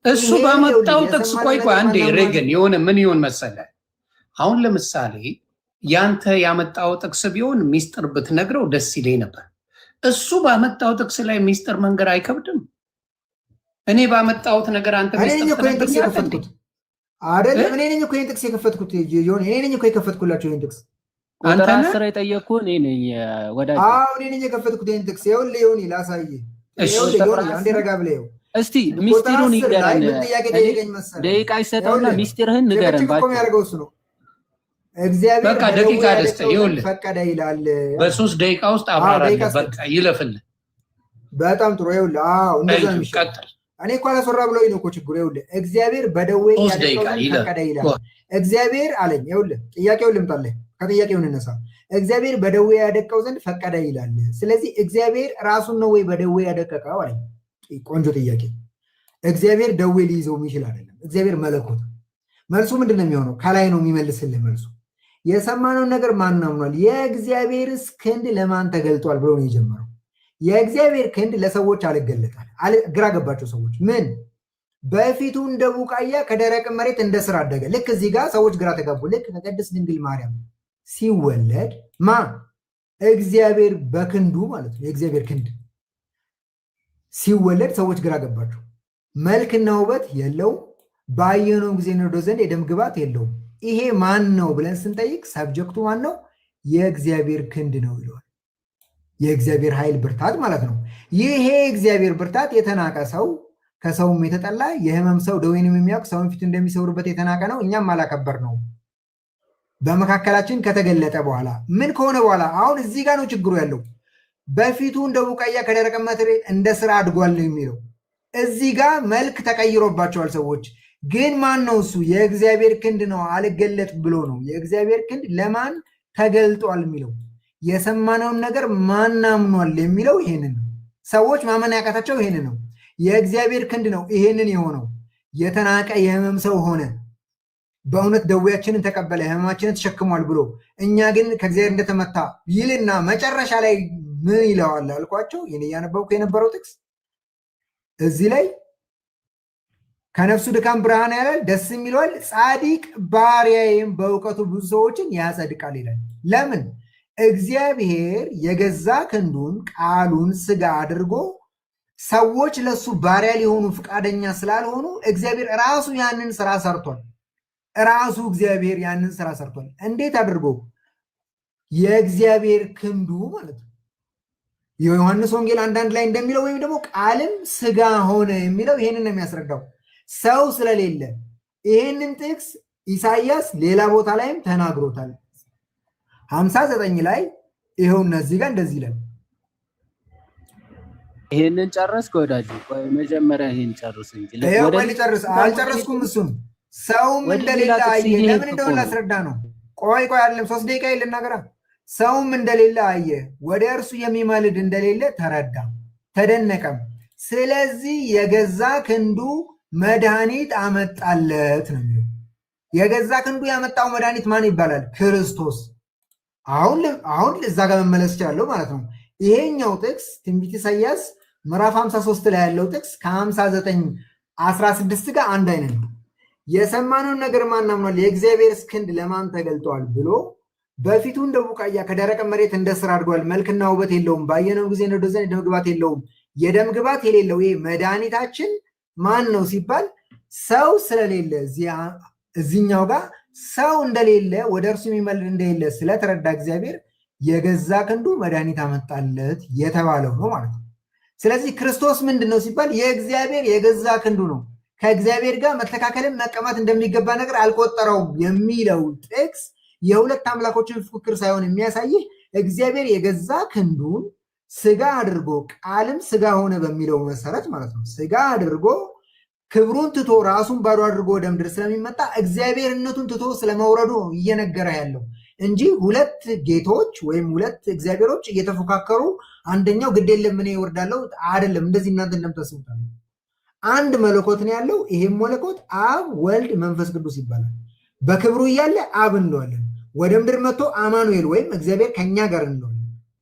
እሱ ባመጣው ጥቅስ ቆይ አንዴ ሬገን የሆነ ምን ይሆን መሰለህ፣ አሁን ለምሳሌ ያንተ ያመጣው ጥቅስ ቢሆን ሚስጥር ብትነግረው ደስ ይለኝ ነበር። እሱ ባመጣው ጥቅስ ላይ ሚስጥር መንገር አይከብድም? እኔ ባመጣውት ነገር አንተ ሚስጥር የከፈትኩት አይደለም። እኔ ነኝ እኮ ይሄን ጥቅስ የከፈትኩት ዮኒ። እኔ ነኝ እኮ የከፈትኩላቸው ይሄን ጥቅስ። አንተ አስር የጠየቅኩህ እኔ ነኝ ወዳጅ። አዎ እኔ ነኝ የከፈትኩት ይሄን ጥቅስ። ይኸውልህ ዮኒ ላሳየህ። ይኸውልህ ዮኒ አንዴ ረጋ ብለህ ይኸው እስቲ ሚስጥሩን ይገራል። ደቂቃ ይሰጠውና ሚስጥርህን ንገረን። እግዚአብሔር በቃ ደቂቃ ደስተ ይኸውልህ ፈቀደ ይላል። በ3 ደቂቃ ውስጥ አብራራለህ። በቃ ይለፍልህ። በጣም ጥሩ። ይኸውልህ አዎ እንደዛ ነው የሚሻለው። እኔ እኮ አላስወራ ብሎኝ ነው እኮ ችግሩ። ይኸውልህ እግዚአብሔር በደዌ ያደቀው ፈቀደ ይላል። እግዚአብሔር አለኝ። ይኸውልህ ጥያቄውን ልምጣልህ፣ ከጥያቄው እንነሳ። እግዚአብሔር በደዌ ያደቀው ዘንድ ፈቀደ ይላል። ስለዚህ እግዚአብሔር ራሱን ነው ወይ በደዌ ያደቀቀው አለኝ። ቆንጆ ጥያቄ። እግዚአብሔር ደዌ ሊይዘው የሚችል አይደለም። እግዚአብሔር መለኮት። መልሱ ምንድን ነው የሚሆነው? ከላይ ነው የሚመልስልህ መልሱ። የሰማነውን ነገር ማን አምኗል? የእግዚአብሔርስ ክንድ ለማን ተገልጧል ብሎ ነው የጀመረው። የእግዚአብሔር ክንድ ለሰዎች አልገለጣል። ግራ ገባቸው ሰዎች። ምን በፊቱ እንደ ቡቃያ ከደረቅ መሬት እንደ ስር አደገ። ልክ እዚህ ጋር ሰዎች ግራ ተጋቡ። ልክ ከቅድስት ድንግል ማርያም ሲወለድ እግዚአብሔር በክንዱ ማለት ነው የእግዚአብሔር ክንድ ሲወለድ ሰዎች ግራ ገባቸው። መልክና ውበት የለውም፣ ባየነው ጊዜ እንወደው ዘንድ የደም ግባት የለውም። ይሄ ማን ነው ብለን ስንጠይቅ ሰብጀክቱ ማን ነው? የእግዚአብሔር ክንድ ነው ይለዋል። የእግዚአብሔር ኃይል ብርታት ማለት ነው። ይሄ የእግዚአብሔር ብርታት የተናቀ ሰው፣ ከሰውም የተጠላ የህመም ሰው፣ ደዌንም የሚያውቅ ሰውን ፊቱ እንደሚሰውርበት የተናቀ ነው። እኛም አላከበር ነው። በመካከላችን ከተገለጠ በኋላ ምን ከሆነ በኋላ አሁን እዚህ ጋር ነው ችግሩ ያለው። በፊቱ እንደ ቡቃያ ከደረቅ መሬት እንደ ስር አድጓል ነው የሚለው። እዚህ ጋር መልክ ተቀይሮባቸዋል ሰዎች። ግን ማን ነው እሱ? የእግዚአብሔር ክንድ ነው። አልገለጥ ብሎ ነው። የእግዚአብሔር ክንድ ለማን ተገልጧል የሚለው የሰማነውን ነገር ማን አምኗል የሚለው ይሄንን ነው። ሰዎች ማመን ያቃታቸው ይሄንን ነው። የእግዚአብሔር ክንድ ነው ይሄንን የሆነው። የተናቀ የህመም ሰው ሆነ፣ በእውነት ደዌያችንን ተቀበለ፣ ህመማችንን ተሸክሟል ብሎ እኛ ግን ከእግዚአብሔር እንደተመታ ይልና መጨረሻ ላይ ምን ይለዋል አልኳቸው። ይህን እያነበብኩ የነበረው ጥቅስ እዚህ ላይ ከነፍሱ ድካም ብርሃን ያላል ደስ የሚለዋል፣ ጻዲቅ ባሪያዬም በእውቀቱ ብዙ ሰዎችን ያጸድቃል ይላል። ለምን? እግዚአብሔር የገዛ ክንዱን ቃሉን ስጋ አድርጎ ሰዎች ለሱ ባሪያ ሊሆኑ ፈቃደኛ ስላልሆኑ እግዚአብሔር ራሱ ያንን ስራ ሰርቷል። ራሱ እግዚአብሔር ያንን ስራ ሰርቷል። እንዴት አድርጎ? የእግዚአብሔር ክንዱ ማለት ነው። የዮሐንስ ወንጌል 1:1 ላይ እንደሚለው ወይም ደግሞ ቃልም ስጋ ሆነ የሚለው ይሄንን ነው የሚያስረዳው። ሰው ስለሌለ ይሄንን ጥቅስ ኢሳይያስ ሌላ ቦታ ላይም ተናግሮታል። 59 ላይ ይኸው እነዚህ ጋር እንደዚህ ይላል። ይሄንን ጨረስክ ወዳጅ? ቆይ መጀመሪያ ይሄን ጨርስ እንጂ አልጨረስኩም። እሱም ሰውም እንደሌለ አየ። ለምን እንደሆነ ላስረዳ ነው። ቆይ አይደለም 3 ደቂቃ ልናገራ። ሰውም እንደሌለ አየ፣ ወደ እርሱ የሚማልድ እንደሌለ ተረዳ፣ ተደነቀም። ስለዚህ የገዛ ክንዱ መድኃኒት አመጣለት ነው የሚለው። የገዛ ክንዱ ያመጣው መድኃኒት ማን ይባላል? ክርስቶስ። አሁን እዛ ጋር መመለስ ይችላለሁ ማለት ነው። ይሄኛው ጥቅስ ትንቢተ ኢሳይያስ ምዕራፍ 53 ላይ ያለው ጥቅስ ከ59:16 ጋር አንድ አይነት ነው። የሰማነውን ነገር ማን አምኗል? የእግዚአብሔር ክንድ ለማን ተገልጧል ብሎ በፊቱ እንደ ቡቃያ ከደረቀ መሬት እንደ ሥር አድጓል፣ መልክና ውበት የለውም፣ ባየነው ጊዜ እንደ ዶዘን የደም ግባት የለውም። የደም ግባት የሌለው ይሄ መድኃኒታችን ማን ነው ሲባል ሰው ስለሌለ እዚህኛው ጋር ሰው እንደሌለ ወደ እርሱ የሚመልድ እንደሌለ ስለተረዳ እግዚአብሔር የገዛ ክንዱ መድኃኒት አመጣለት የተባለው ነው ማለት ነው። ስለዚህ ክርስቶስ ምንድን ነው ሲባል የእግዚአብሔር የገዛ ክንዱ ነው። ከእግዚአብሔር ጋር መተካከልን መቀማት እንደሚገባ ነገር አልቆጠረውም የሚለው ጥቅስ የሁለት አምላኮችን ፉክክር ሳይሆን የሚያሳይህ እግዚአብሔር የገዛ ክንዱን ስጋ አድርጎ ቃልም ስጋ ሆነ በሚለው መሰረት ማለት ነው ስጋ አድርጎ ክብሩን ትቶ ራሱን ባዶ አድርጎ ወደ ምድር ስለሚመጣ እግዚአብሔርነቱን ትቶ ስለመውረዱ እየነገረ ያለው እንጂ ሁለት ጌቶች ወይም ሁለት እግዚአብሔሮች እየተፎካከሩ አንደኛው ግድ የለም እኔ እወርዳለሁ አይደለም። እንደዚህ እናንተ እንደምታስቡት አንድ መለኮት ነው ያለው። ይሄም መለኮት አብ፣ ወልድ፣ መንፈስ ቅዱስ ይባላል። በክብሩ እያለ አብ እንለዋለን። ወደ ምድር መጥቶ አማኑኤል ወይም እግዚአብሔር ከኛ ጋር እንለዋለን፣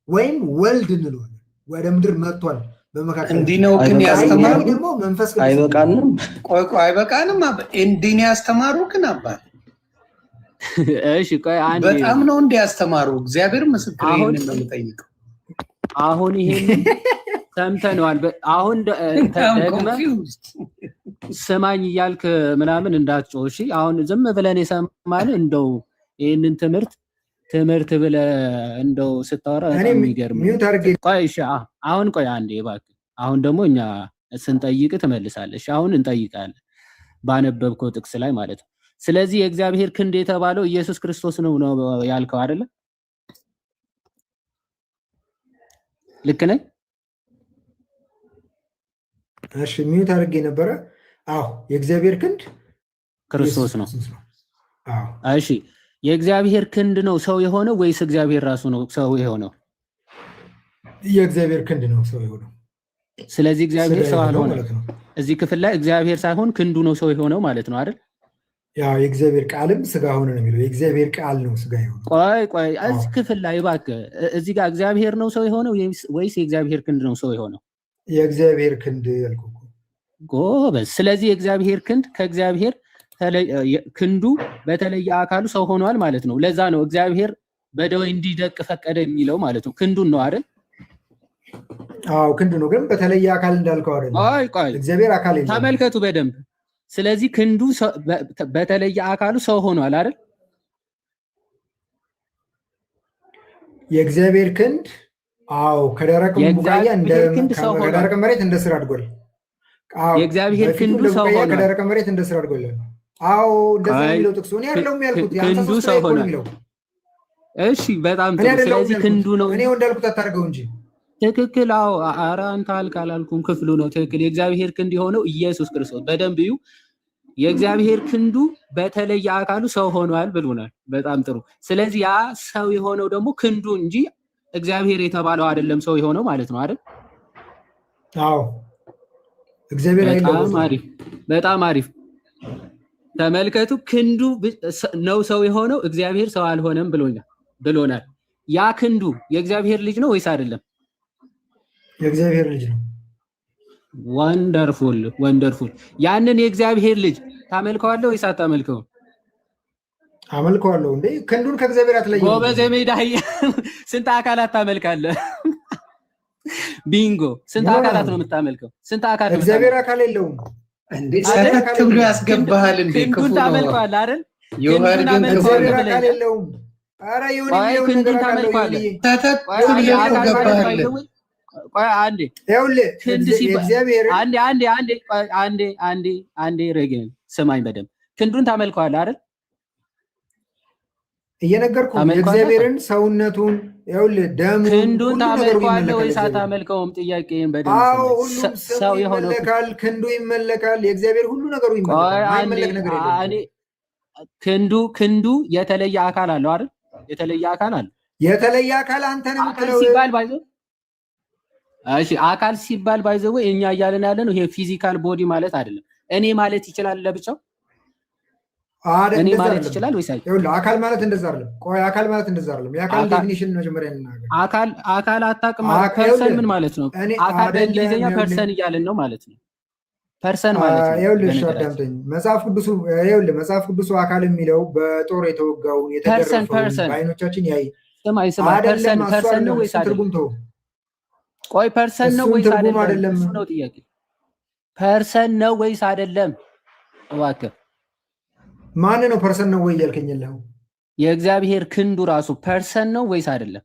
ወይም ወልድ እንለዋለን። ወደ ምድር መጥቷል። እንዲህ ነው ግን ያስተማሩ ደግሞ መንፈስ ቅዱስ አይበቃንም። ቆይ አይበቃንም። እንዲህ ነው ያስተማሩ ግን አባት እሺ ቆይ አንዴ በጣም ነው እንዲህ ያስተማሩ። እግዚአብሔር ምስክር ይሄን ነው የምጠይቀው። አሁን ይሄን ሰምተነዋል። አሁን ደግመህ ስማኝ እያልክ ምናምን እንዳትጮህ እሺ። አሁን ዝም ብለን የሰማን እንደው ይሄንን ትምህርት ብለህ እንደው ስታወራ በጣም የሚገርም ቆይ እሺ አሁን ቆይ አንዴ እባክህ። አሁን ደግሞ እኛ ስንጠይቅ ትመልሳለህ። እሺ አሁን እንጠይቃለን ባነበብከው ጥቅስ ላይ ማለት ነው። ስለዚህ የእግዚአብሔር ክንድ የተባለው ኢየሱስ ክርስቶስ ነው ያልከው አይደለ? ልክ ነኝ? እሺ ሚዩት አድርጌ ነበረ። አዎ የእግዚአብሔር ክንድ ክርስቶስ ነው። አዎ እሺ የእግዚአብሔር ክንድ ነው ሰው የሆነው ወይስ እግዚአብሔር ራሱ ነው ሰው የሆነው? የእግዚአብሔር ክንድ ነው ሰው የሆነው። ስለዚህ እግዚአብሔር ሰው አልሆነም። እዚህ ክፍል ላይ እግዚአብሔር ሳይሆን ክንዱ ነው ሰው የሆነው ማለት ነው አይደል? ያው የእግዚአብሔር ቃልም ስጋ ሆነ ነው የሚለው። የእግዚአብሔር ቃል ነው ስጋ የሆነው። ቆይ እዚህ ክፍል ላይ እባክህ እዚህ ጋር እግዚአብሔር ነው ሰው የሆነው ወይስ የእግዚአብሔር ክንድ ነው ሰው የሆነው? የእግዚአብሔር ክንድ ያልኩህ እኮ። ጎበዝ። ስለዚህ የእግዚአብሔር ክንድ ከእግዚአብሔር ክንዱ በተለየ አካሉ ሰው ሆኗል ማለት ነው። ለዛ ነው እግዚአብሔር በደዌ እንዲደቅ ፈቀደ የሚለው ማለት ነው። ክንዱን ነው አይደል? አዎ ክንዱ ነው፣ ግን በተለየ አካል እንዳልከው አይደለም። ቆይ እግዚአብሔር አካል የለም። ተመልከቱ በደንብ። ስለዚህ ክንዱ በተለየ አካሉ ሰው ሆኗል አይደል? የእግዚአብሔር ክንድ አዎ ከደረቅ ቡቃያ ከደረቅ መሬት እንደ ሥር አድጓል። የእግዚአብሔር ክንዱ ሰው ሆኗል። ከደረቅ መሬት እንደ ሥር አድጓል። አዎ እንደዛ የሚለው ጥቅሱ እኔ አይደለሁም ያልኩት። ክንዱ ሰው ሆኗል። እሺ በጣም ጥሩ። ስለዚህ ክንዱ ነው። እኔ እንዳልኩት አታርገው እንጂ ትክክል። አዎ ኧረ አንተ አላልኩም፣ ክፍሉ ነው ትክክል። የእግዚአብሔር ክንድ የሆነው ኢየሱስ ክርስቶስ። በደንብ እዩ። የእግዚአብሔር ክንዱ በተለየ አካሉ ሰው ሆኗል ብሎናል። በጣም ጥሩ። ስለዚህ ያ ሰው የሆነው ደግሞ ክንዱ እንጂ እግዚአብሔር የተባለው አይደለም ሰው የሆነው ማለት ነው አይደል? አዎ እግዚአብሔር አይደለም። በጣም አሪፍ። ተመልከቱ፣ ክንዱ ነው ሰው የሆነው፣ እግዚአብሔር ሰው አልሆነም ብሎናል። ያ ክንዱ የእግዚአብሔር ልጅ ነው ወይስ አይደለም? የእግዚአብሔር ልጅ ነው። ወንደርፉል። ያንን የእግዚአብሔር ልጅ ታመልከዋለህ ወይስ አታመልከውም? አመልከዋለሁ። እንዴ ክንዱን ከእግዚአብሔር አትለየው። ጎበዝ የሜዳ ስንት አካላት ታመልካለህ? ቢንጎ። ስንት አካላት ነው የምታመልከው? ስንት አካላት? እግዚአብሔር አካል የለውም እንዴ? ሰተት ብሎ ያስገባሃል እንዴ? ክንዱን ታመልከዋለህ አይደል? እግዚአብሔር አካል የለውም። ኧረ ይሁን ይሁን ክንዱን ታመልከዋለህ። ሰተት ብሎ ያስገባሃል። ቆይ አንዴ አንዴ ረገን ስማኝ በደንብ። ክንዱን ታመልከዋለህ አይደል? እየነገርኩህ የእግዚአብሔርን ሰውነቱን ይኸውልህ ደሙ ክንዱን ታመልከዋለህ ወይስ አታመልከውም? ጥያቄን በደንብ አዎ ሁሉም ሰው ይመለካል፣ ክንዱ ይመለካል። የእግዚአብሔር ሁሉ ነገሩ ይመለካል። አይመለክ ነገር የለም። ክንዱ የተለየ አካል አለው አይደል? የተለየ አካል አለው። የተለየ አካል አንተ ነው የምትለው ሲባል ባይዘው እሺ አካል ሲባል ባይዘው እኛ እያለን ያለ ነው ይሄ ፊዚካል ቦዲ ማለት አይደለም። እኔ ማለት ይችላል ለብቻው እኔ ማለት ይችላል ወይስ አይደለም? አካል ማለት እንደዛ አይደለም። ቆይ አካል ማለት እንደዛ አይደለም። የአካል ዴፊኒሽን መጀመሪያ እንናገር። አካል አታውቅም። ፐርሰን ምን ማለት ነው? አካል በእንግሊዝኛ ፐርሰን እያልን ነው ማለት ነው። ፐርሰን ማለት ነው። ይኸውልህ አዳምጠኝ። መጽሐፍ ቅዱሱ አካል የሚለው በጦር የተወጋውን የተገረፈውን በዓይኖቻችን ያይ ፐርሰን ነው ወይስ አይደለም? ቆይ ፐርሰን ነው ወይስ አይደለም? እሱ ነው ጥያቄ። ፐርሰን ነው ወይስ አይደለም? እባክህ ማን ነው ፐርሰን ነው ወይ እያልከኝ ያለው? የእግዚአብሔር ክንዱ ራሱ ፐርሰን ነው ወይስ አይደለም?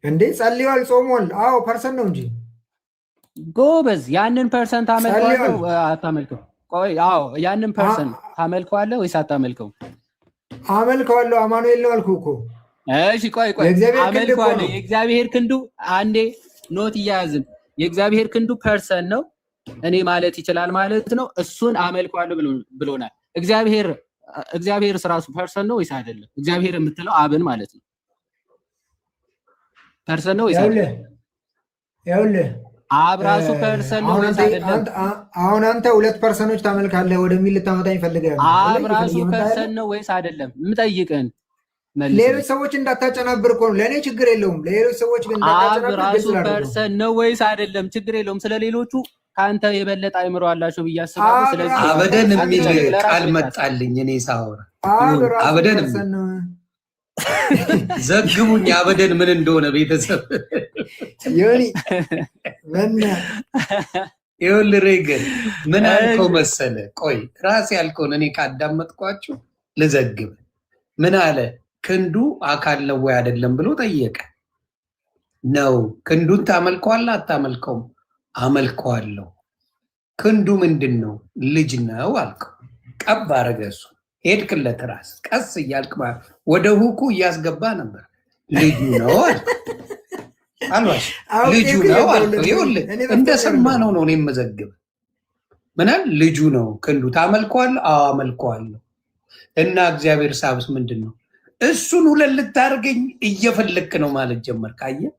እንዴ ጸልዩዋል፣ ጾሟል። አዎ ፐርሰን ነው እንጂ ጎበዝ። ያንን ፐርሰን ታመልከዋለህ አታመልከው? ቆይ አዎ ያንን ፐርሰን ታመልከዋለህ ወይስ አታመልከው? አመልከዋለሁ። አማኑኤል ነው አልኩህ እኮ። እሺ ቆይ አመልከዋለሁ። የእግዚአብሔር ክንዱ አንዴ ኖት እያያዝን የእግዚአብሔር ክንዱ ፐርሰን ነው እኔ ማለት ይችላል ማለት ነው። እሱን አመልከዋለሁ ብሎናል። እግዚአብሔር ራሱ ፐርሰን ነው ወይስ አይደለም? እግዚአብሔር የምትለው አብን ማለት ነው። ፐርሰን ነው ወይስ አይደለም? ይኸውልህ አብ ራሱ ፐርሰን ነው ወይስ አይደለም? አሁን አንተ ሁለት ፐርሰኖች ታመልካለህ ወደሚል ልታመጣኝ ፈልገህ ነው። አብ ራሱ ፐርሰን ነው ወይስ አይደለም? የምጠይቅህን መልስ። ሌሎች ሰዎች እንዳታጨናብር እኮ ነው። ለእኔ ችግር የለውም። ሌሎች ሰዎች ግን እንዳታጨናብር። አብ ራሱ ፐርሰን ነው ወይስ አይደለም? ችግር የለውም። ስለሌሎቹ ከአንተ የበለጠ አይምሮ አላቸው ብዬ አስባለሁ። ስለዚህ አበደን የሚል ቃል መጣልኝ። እኔ ሳወራ አበደን ዘግቡኝ። አበደን ምን እንደሆነ ቤተሰብ ዮኒ ይኸውልህ ሬገን ምን አልከው መሰለ? ቆይ ራሴ ያልከውን እኔ ካዳመጥኳችሁ ልዘግብ። ምን አለ? ክንዱ አካል ነው ወይ አይደለም ብሎ ጠየቀ። ነው ክንዱን ታመልከዋለህ አታመልከውም? አመልከዋለሁ። ክንዱ ምንድን ነው? ልጅ ነው አልከው። ቀብ አረገ እሱ። ሄድክለት ራስ ቀስ እያልክ ወደ ሁኩ እያስገባ ነበር። ልጁ ነው አልከው። አልዋሽ ልጁ ነው አልከው። ይኸውልህ እንደሰማነው ነው እኔ የምዘግብ። ምናል ልጁ ነው ክንዱ ታመልከዋለህ? አዎ አመልከዋለሁ። እና እግዚአብሔር ሳብስ ምንድን ነው? እሱን ሁለት ልታደርገኝ እየፈለክ ነው ማለት ጀመር። ካየህ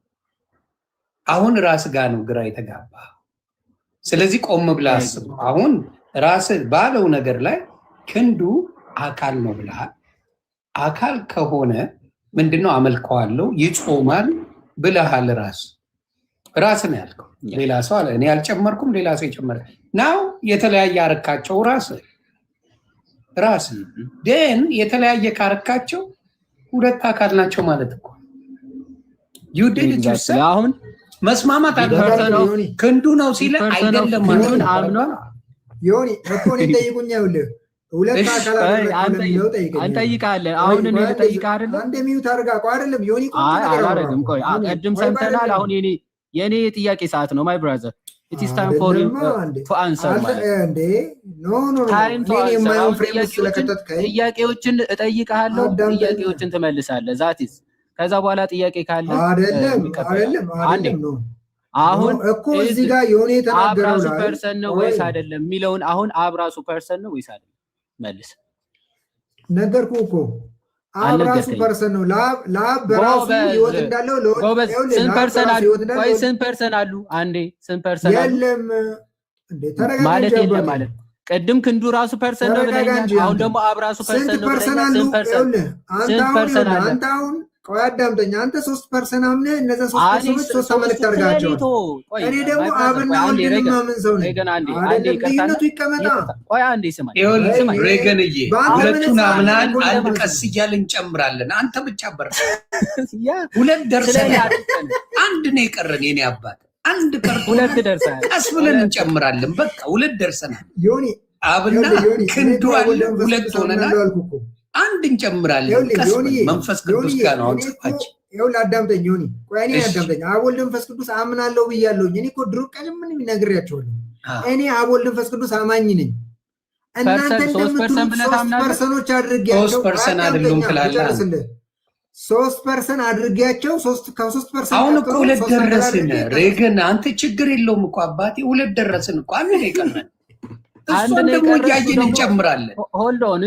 አሁን ራስ ጋር ነው ግራ የተጋባ። ስለዚህ ቆም ብለህ አስብ። አሁን ራስ ባለው ነገር ላይ ክንዱ አካል ነው ብለሃል። አካል ከሆነ ምንድነው? አመልከዋለሁ ይጾማል ብለሃል። ራስ ነው ያልከው። ሌላ ሰው አለ። እኔ አልጨመርኩም፣ ሌላ ሰው የጨመረ ናው። የተለያየ አረካቸው ራስ ደን የተለያየ ካረካቸው ሁለት አካል ናቸው ማለት እኮ አሁን መስማማት ነው። ክንዱ ነው ሲለ አይደለም ማለት አምኖ ዮኒ እኮ ነው ጠይቁኝ። ይኸውልህ ሁለት አካላት አንጠይቃለን። አሁን እኔ ልጠይቅህ አይደለም አንተ ሚዩት አድርጋ እኮ አይደለም ዮኒ እኮ አላረግም። ቆይ ቅድም ሰምተናል። አሁን የኔ የጥያቄ ሰዓት ነው። ማይ ብራዘር it is time for you to answer ማለት እንዴ ኖ የማይሆን ፍሬም ስለከተትከኝ ጥያቄዎችን እጠይቅሃለሁ፣ ጥያቄዎችን ትመልሳለህ። ዛቲስ ከዛ በኋላ ጥያቄ ካለ አይደለም ነው። አሁን እኮ እዚህ ጋር የሆነ የተናገረው አብራሱ ፐርሰን ነው ወይስ አይደለም የሚለውን አሁን አብራሱ ፐርሰን ነው ወይስ አይደለም መልስ። ነገርኩህ እኮ አብራሱ ፐርሰን ነው። ላብ በራሱ ህይወት እንዳለው ስንት ፐርሰን አሉ? ቆይ ስንት ፐርሰን አሉ? አንዴ ስንት ፐርሰን አሉ? የለም እንዴ ተረጋጋ ማለት የለም ማለት ቅድም ክንዱ ራሱ ፐርሰን ነው ብለኛል። አሁን ደግሞ አብራሱ ፐርሰን ነው ብለኛል። ስንት ፐርሰን አሉ? አንተ አሁን ቆይ አዳምጠኝ። አንተ 3% አምነህ እነዛ 3 ፐርሰኖች 3 ተመልክተህ አድርጋቸው። እኔ ደግሞ አብና ወንድም ማምን ሰው ነኝ። ልዩነቱ ይቀመጣ። ቆይ አንዴ ስማኝ። ሬገንዬ ሁለቱን አምናን አንድ ቀስ እያልን እንጨምራለን። አንተ ብቻ በርታ። ሁለት ደርሰናል። አንድ ነው የቀረን የኔ አባት። አንድ ቀርቶ ሁለት ደርሰናል። ቀስ ብለን እንጨምራለን። በቃ ሁለት ደርሰናል። ዮኒ አብና ክንዱ አለ። ሁለት ሆነናል። አንድ እንጨምራለን። ቀስ መንፈስ ቅዱስ ጋር ነው አንጻች። ይኸውልህ አዳምጠኝ ዮኒ፣ ቆይ እኔ አዳምጠኝ። አብ ወልድ መንፈስ ቅዱስ አምናለሁ ብያለሁኝ። እኔ እኮ ድሮ ቀደም ምን ነግሬያቸዋለሁ። እኔ አብ ወልድ መንፈስ ቅዱስ አማኝ ነኝ። እናንተ እንደምትሉት 3 ፐርሰኖች አድርጌያቸው 3% አይደሉም ትላለህ። 3% አድርጌያቸው ከ3% አሁን እኮ ሁለት ደረስን። ሬገን አንተ ችግር የለውም እኮ አባቴ፣ ሁለት ደረስን እኮ አንድ ነው የቀረን። እሱን ደግሞ እያየን እንጨምራለን። ሆልድ ኦን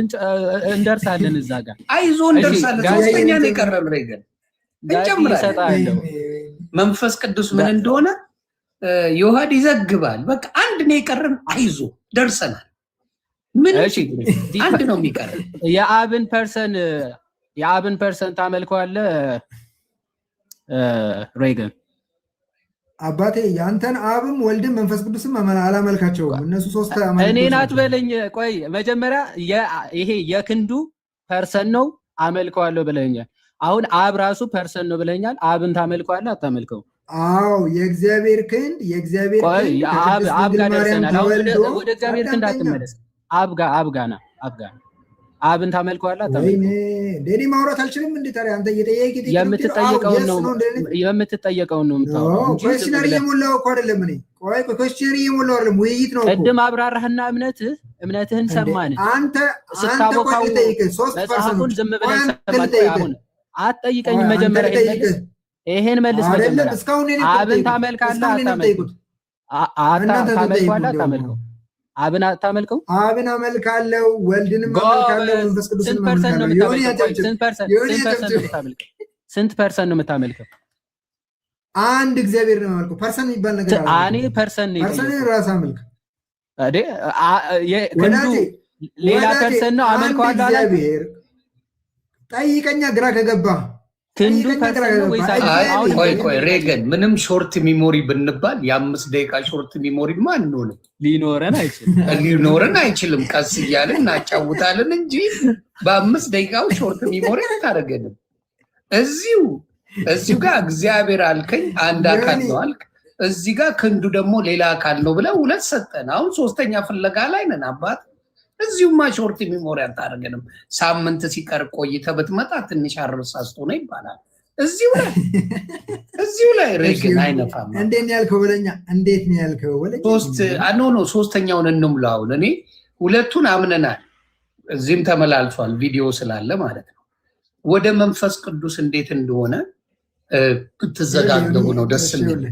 እንደርሳለን። እዛ ጋር አይዞ እንደርሳለን። ሶስተኛ ነው የቀረን። ሬገን እንጨምራለን። መንፈስ ቅዱስ ምን እንደሆነ ዮሐድ ይዘግባል። በቃ አንድ ነው የቀረን። አይዞ ደርሰናል። ምን አንድ ነው የሚቀረው። የአብን ፐርሰን ታመልከዋለህ ሬገን? አባቴ ያንተን አብም ወልድም መንፈስ ቅዱስም አላመልካቸውም። እነሱ ሶስት እኔን አትበለኝ። ቆይ መጀመሪያ ይሄ የክንዱ ፐርሰን ነው አመልከዋለሁ ብለኛል። አሁን አብ ራሱ ፐርሰን ነው ብለኛል። አብን ታመልከዋለህ አታመልከው? አዎ የእግዚአብሔር ክንድ የእግዚአብሔር ክንድ አብ ጋር ደርሰናል። ወደ እግዚአብሔር ክንድ አትመለስ። አብ ጋር ና አብ ጋር አብን ታመልከዋለህ አታመልከው? እንዴ ማውራት አልችልም እንዴ? ታዲያ አንተ እየጠየቅህ የምትጠየቀውን ነው የምታወራው እንጂ ኮስቸነር እየሞላው እኮ አይደለም። እኔ ቆይ ኮስቸነር እየሞላው አይደለም፣ ውይይት ነው። ቅድም አብራራህና እምነትህን ሰማን። አንተ ስታቦካው መጽሐፉን ዝም ብለን ሰማን። አሁን አትጠይቀኝ። መጀመሪያ ይሄን መልስ። መጀመሪያ አብን ታመልካለህ አታመልከው? አታመልከው? አብን አታመልከው? አብን አመልካለሁ፣ ወልድንም አመልካለሁ፣ መንፈስ ቅዱስንም አመልካለሁ። ስንት ፐርሰንት ነው የምታመልከው? አንድ እግዚአብሔር ነው የማመልከው። ፐርሰንት የሚባል ነገር አለ? እኔ ፐርሰንት ራስህ አመልክ። ሌላ ፐርሰንት ነው አመልከዋለሁ አለ። ጠይቀኛ ግራ ከገባ ክንዱ ፐርሰንት ነው ወይስ? ቆይ ሬገን፣ ምንም ሾርት ሚሞሪ ብንባል የ5 ደቂቃ ሾርት ሚሞሪ ማን ነው ሊኖረን አይችልም። ቀስ እያለን እናጫውታለን እንጂ በ5 ደቂቃው ሾርት ሚሞሪ አታደርገንም። እዚሁ ጋር እግዚአብሔር አልከኝ አንድ አካል ነው አልክ። እዚህ ጋር ክንዱ ደግሞ ሌላ አካል ነው ብለህ ሁለት ሰጠን። አሁን ሶስተኛ ፍለጋ ላይ ነን አባት። እዚሁማ ሾርት ሚሞሪ አታደርገንም። ሳምንት ሲቀር ቆይተህ ብትመጣ ትንሽ አረሳስቶ ነው ይባላል። እዚሁ ላይ ሬግን አይነፋም። እንዴት ነው ያልከው በለኛ? እንዴት ነው ያልከው በለኛ? ሶስተኛውን እንሙላውን። እኔ ሁለቱን አምነናል። እዚህም ተመላልሷል ቪዲዮ ስላለ ማለት ነው። ወደ መንፈስ ቅዱስ እንዴት እንደሆነ ብትዘጋገቡ ነው ደስ የሚል።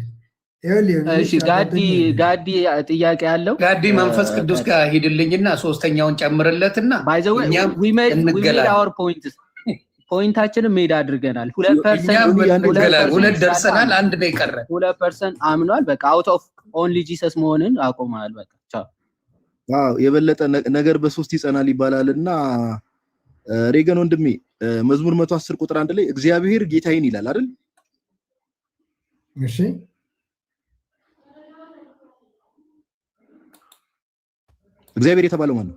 ጋዲ ጥያቄ ያለው ጋዲ መንፈስ ቅዱስ ጋር ሂድልኝና ሶስተኛውን ጨምርለትና ፖይንታችንን ሜዳ አድርገናል። 2% ደርሰናል። አንድ ነው የቀረ። 2% አምኗል። በቃ አውት ኦፍ ኦንሊ ጂሰስ መሆንን አቆማል። በቃ ቻው። የበለጠ ነገር በሶስት ይጸናል ይባላልና ሬገን ወንድሜ መዝሙር 110 ቁጥር 1 ላይ እግዚአብሔር ጌታዬን ይላል አይደል? እሺ እግዚአብሔር የተባለው ማን ነው?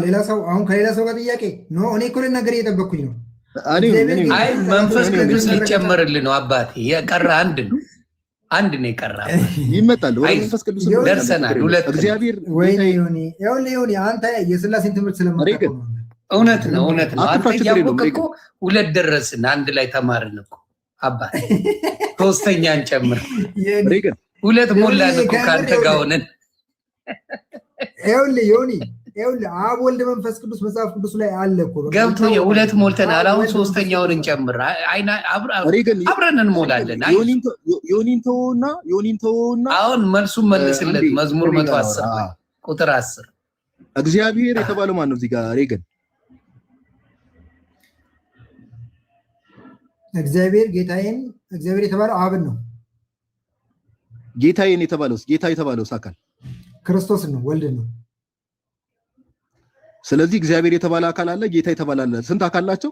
ሌላ ሰው አሁን ከሌላ ሰው ጋር ጥያቄ ነው። እኔ እኮ ልናገር እየጠበቅኩኝ ነው። አይ መንፈስ ቅዱስ ሊጨመርልህ ነው አባቴ። የቀረ አንድ ነው የቀረ። ይመጣል ወደ መንፈስ ቅዱስ ደርሰናል። ሁለት እግዚአብሔር ወይኔ አንተ የሥላሴን ትምህርት ስለማታውቅ ነው። እውነት ነው። አንተ እያወቅህ እኮ ሁለት ደረስን። አንድ ላይ ተማርን እኮ አባቴ። ሶስተኛን ጨምር። ሁለት ሞላን እኮ ከአንተ ጋር ሆነን። ይኸውልህ አብ ወልድ መንፈስ ቅዱስ መጽሐፍ ቅዱስ ላይ አለ እኮ ገብቶ የሁለት ሞልተናል። አሁን ሶስተኛውን እንጨምር። አብረን እንሞላለን። ዮኒንቶና አሁን መልሱን መልስለት። መዝሙር 110 ቁጥር 10 እግዚአብሔር የተባለው ማን ነው? እዚህ ጋር ሬገን እግዚአብሔር ጌታዬን እግዚአብሔር የተባለው አብን ነው። ጌታ የተባለው አካል ክርስቶስ ነው፣ ወልድ ነው። ስለዚህ እግዚአብሔር የተባለ አካል አለ፣ ጌታ የተባለ አለ። ስንት አካል ናቸው?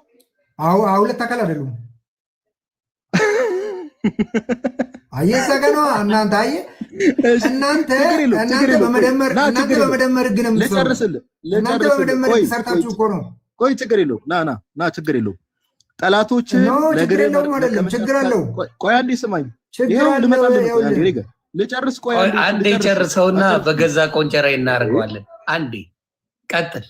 ሁለት አካል አይደሉም። አየህ ዘገኗ እናንተ እናንተ በመደመር ህግ ነው የምትሰሩት። እናንተ በመደመር ህግ ሰርታችሁ እኮ ነው። ቆይ ችግር የለውም። ና ችግር የለውም። ጠላቶች ችግር የለውም አይደለም፣ ችግር አለው። ቆይ አንዴ ስማኝ፣ ልጨርስ። ቆይ አንዴ ጨርሰውና በገዛ ቆንጨራ እናደርገዋለን። አንዴ ቀጥል።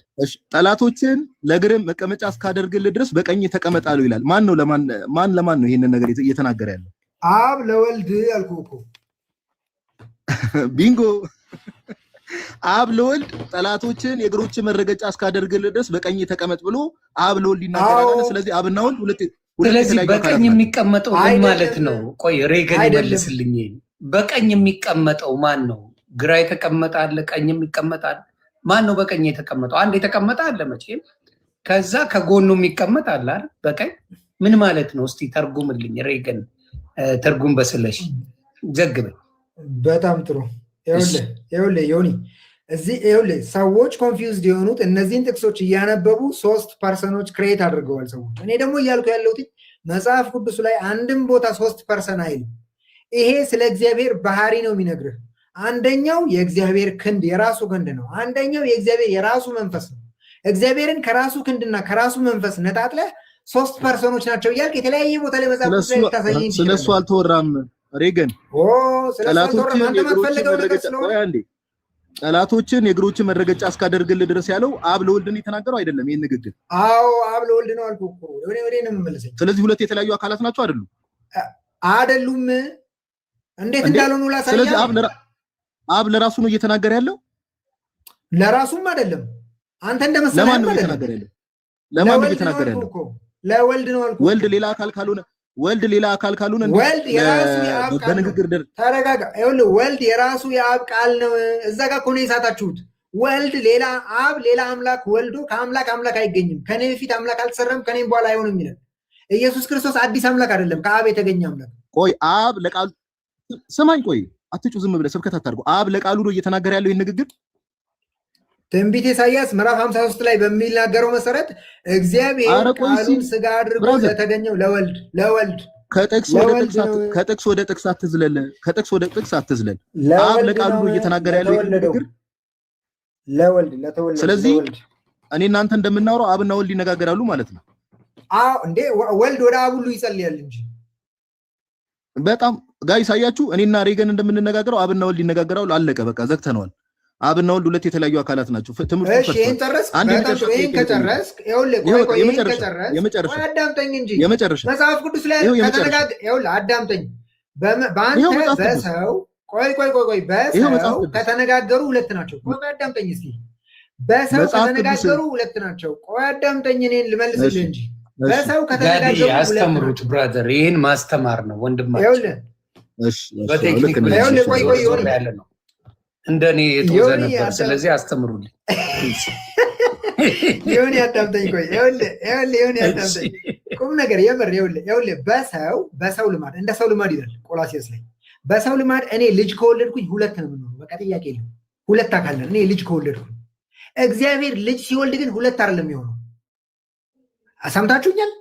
ጠላቶችን ለእግርህ መቀመጫ እስካደርግልህ ድረስ በቀኝ ተቀመጣሉ ይላል። ማን ለማን ነው ይሄንን ነገር እየተናገረ ያለው? አብ ለወልድ አልኩህ እኮ። ቢንጎ። አብ ለወልድ ጠላቶችን የእግሮች መረገጫ እስካደርግልህ ድረስ በቀኝ ተቀመጥ ብሎ አብ ለወልድ ይናገራል። ስለዚህ አብና ወልድ ሁለት። ስለዚህ በቀኝ የሚቀመጠው ምን ማለት ነው? ቆይ ሬገን ይመልስልኝ። በቀኝ የሚቀመጠው ማን ነው? ግራ የተቀመጠ አለ፣ ቀኝ የሚቀመጥ አለ። ማን ነው በቀኝ የተቀመጠው? አንድ የተቀመጠ አለ መቼም። ከዛ ከጎኑ የሚቀመጥ አለ አይደል? በቀኝ ምን ማለት ነው? እስቲ ተርጉምልኝ ሬገን። ትርጉም በስለሽ ዘግበኝ። በጣም ጥሩ። ይኸውልህ ዮኒ እዚህ ይኸውልህ ሰዎች ኮንፊውዝድ የሆኑት እነዚህን ጥቅሶች እያነበቡ 3 ፐርሰኖች ክሬት አድርገዋል ሰዎች። እኔ ደግሞ እያልኩ ያለሁት መጽሐፍ ቅዱስ ላይ አንድም ቦታ 3 ፐርሰን አይልም። ይሄ ስለ እግዚአብሔር ባህሪ ነው የሚነግርህ። አንደኛው የእግዚአብሔር ክንድ የራሱ ክንድ ነው። አንደኛው የእግዚአብሔር የራሱ መንፈስ ነው። እግዚአብሔርን ከራሱ ክንድና ከራሱ መንፈስ ነጣጥለህ 3 ፐርሰኖች ናቸው እያልክ የተለያየ ቦታ ላይ መጽሐፍ ቅዱስ ላይ ታሳየኝ። ስለሱ አልተወራም ሬገን። ጠላቶችን የእግሮችን መረገጫ እስካደርግልህ ድረስ ያለው አብ ለወልድን የተናገረው አይደለም ይሄን ንግግር? አዎ አብ ለወልድ ነው አልኩህ እኮ። ወዴ ነው የምመልሰኝ? ስለዚህ ሁለት የተለያዩ አካላት ናቸው አይደሉም? አይደሉም። እንዴት እንዳልሆኑ ላሳየህ። ስለዚህ አብ ለራሱ ነው እየተናገረ ያለው? ለራሱም አይደለም። አንተ እንደመሰለህ ለማን ነው እየተናገረ ያለው? ለማን ነው እየተናገረ ያለው? ለወልድ ነው አልኩህ። ወልድ ሌላ አካል ካልሆነ ወልድ የራሱ የአብ ቃል ነው። ተረጋጋ። ይኸውልህ ወልድ የራሱ የአብ ቃል ነው። እዛ ጋር እኮ ነው የሳታችሁት። ወልድ ሌላ አብ ሌላ አምላክ ወልዶ ከአምላክ አምላክ አይገኝም። ከኔ በፊት አምላክ አልተሰራም ከኔም በኋላ አይሆንም ይላል። ኢየሱስ ክርስቶስ አዲስ አምላክ አይደለም፣ ከአብ የተገኘ አምላክ። ቆይ አብ ለቃሉ ስማኝ፣ ቆይ አትጩ፣ ዝም ብለህ ስብከት አታድርጉ። አብ ለቃሉ ነው እየተናገረ ያለው ይህን ንግግር። ትንቢተ ኢሳይያስ ምዕራፍ 53 ላይ በሚናገረው መሰረት እግዚአብሔር ቃሉን ሥጋ አድርጎ ለተገኘው ለወልድ ከጥቅስ ወደ ጥቅስ አትዝለል። አብ ለቃሉ ነው እየተናገረ ያለው ይህን ንግግር ለወልድ ለተወለደ። ስለዚህ እኔ እናንተ እንደምናወራው አብና ወልድ ይነጋገራሉ ማለት ነው። አዎ እንዴ ወልድ ወደ አብ ሁሉ ይጸልያል እንጂ። በጣም ጋይስ አያችሁ፣ እኔና ሬገን እንደምንነጋገረው አብና ወልድ ይነጋገራሉ። አለቀ፣ በቃ ዘግተነዋል። አብና ወልድ ሁለት የተለያዩ አካላት ናቸው። ትምህርቱ እሺ፣ ይሄን ከጨረስክ አዳምጠኝ እንጂ መጽሐፍ ቅዱስ ላይ አዳምጠኝ። በአንተ በሰው ቆይ በሰው ከተነጋገሩ ሁለት ናቸው። ቆይ አዳምጠኝ እስኪ። በሰው ከተነጋገሩ ሁለት ናቸው። ቆይ አዳምጠኝ፣ እኔን ልመልስልህ እንጂ በሰው ከተነጋገሩ ያስተምሩት ብራዘር፣ ይሄን ማስተማር ነው ወንድማችን። እሺ በቴክኒክ ቆይ ያለ ነው እንደኔ የተወዘ ነበር። ስለዚህ አስተምሩልኝ። ይሁን ያዳምጠኝ። ቆይ ይሁን ያዳምጠኝ። ቁም ነገር የምር ይኸውልህ በሰው ልማድ እንደ ሰው ልማድ ይላል ቆላሲያስ ላይ። በሰው ልማድ እኔ ልጅ ከወለድኩኝ ሁለት ነው የምንሆነው። በቃ ጥያቄ የለም። ሁለት አካል ነን። እኔ ልጅ ከወለድኩኝ እግዚአብሔር ልጅ ሲወልድ ግን ሁለት አይደለም የሚሆነው። ሰምታችሁኛል?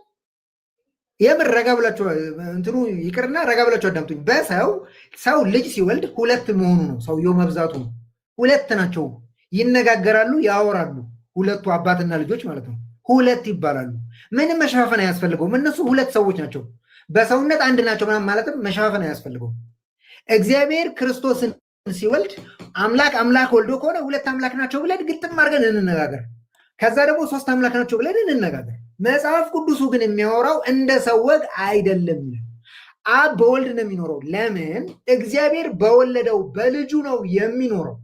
የምር ረጋ ብላችሁ እንትኑ ይቅርና ረጋ ብላችሁ አዳምጡኝ። ሰው ልጅ ሲወልድ ሁለት መሆኑ ነው። ሰውየው መብዛቱ ነው። ሁለት ናቸው። ይነጋገራሉ፣ ያወራሉ። ሁለቱ አባትና ልጆች ማለት ነው። ሁለት ይባላሉ። ምንም መሸፋፈን አያስፈልገውም። እነሱ ሁለት ሰዎች ናቸው። በሰውነት አንድ ናቸው ማለትም መሸፋፈን አያስፈልገውም። እግዚአብሔር ክርስቶስን ሲወልድ አምላክ ወልዶ ከሆነ ሁለት አምላክ ናቸው ብለን ግጥም አድርገን እንነጋገር። ከዛ ደግሞ 3 አምላክ ናቸው ብለን እንነጋገር። መጽሐፍ ቅዱሱ ግን የሚያወራው እንደ ሰው ወግ አይደለም። አብ በወልድ ነው የሚኖረው። ለምን? እግዚአብሔር በወለደው በልጁ ነው የሚኖረው።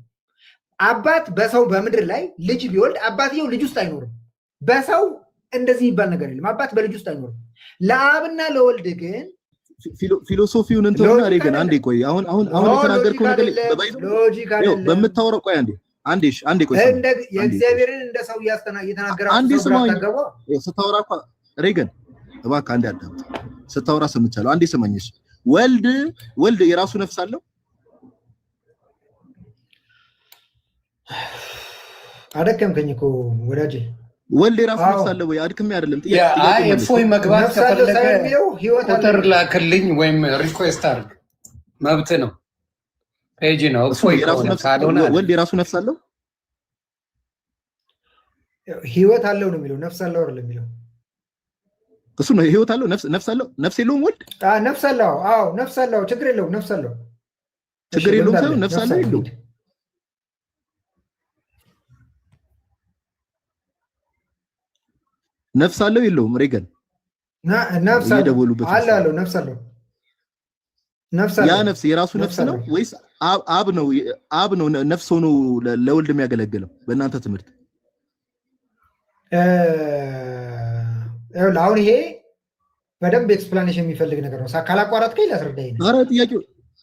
አባት በሰው በምድር ላይ ልጅ ቢወልድ አባትየው ልጅ ውስጥ አይኖርም። በሰው እንደዚህ የሚባል ነገር የለም። አባት በልጅ ውስጥ አይኖርም። ለአብና ለወልድ ግን ፊሎሶፊውን እንትኑና ሬገን አንዴ ቆይ። አሁን የተናገርከው ነገር ሎጂክ አይደለም። በምታወራው ቆይ አንዴ ቆይ። የእግዚአብሔርን እንደ ሰው እየተናገራችሁ አንዴ ስማኝ። ስታወራ እኮ ሬገን እባክህ አንዴ አዳምጥ። ስታወራ ሰምቻለሁ። አንዴ ስማኝሽ። ወልድ የራሱ ነፍስ አለው? አደከምከኝ እኮ ወዳጄ። ወልድ የራሱ ነፍስ አለው ወይ? አድክሜ አይደለም። እፎይ መግባት ከፈለገ ቁጥር ላክልኝ ወይም ሪኩዌስት አድርግ፣ መብት ነው። ፔጅ ነው። እፎይ ካልሆነ ወልድ የራሱ ነፍስ አለው? ህይወት አለው ነው የሚለው። ነፍስ አለው አይደለም የሚለው። እሱ ነው ህይወት አለው። ነፍስ አለው? ነፍስ የለውም ወልድ? ነፍስ አለው። አዎ ነፍስ አለው። ችግር የለውም። ነፍስ አለው። ችግር የለውም ሳይሆን ነፍስ አለው የለውም? ነፍስ አለው የለውም? ሬገን ነፍስ አለው። ነፍስ አለው። ያ ነፍስ የራሱ ነፍስ ነው ወይስ አብ ነው ነፍስ ሆኖ ለወልድ የሚያገለግለው? በእናንተ ትምህርት አሁን ይሄ በደንብ ኤክስፕላኔሽን የሚፈልግ ነገር ነው። ካላቋረጥከኝ ላስረዳኝ ነው። ኧረ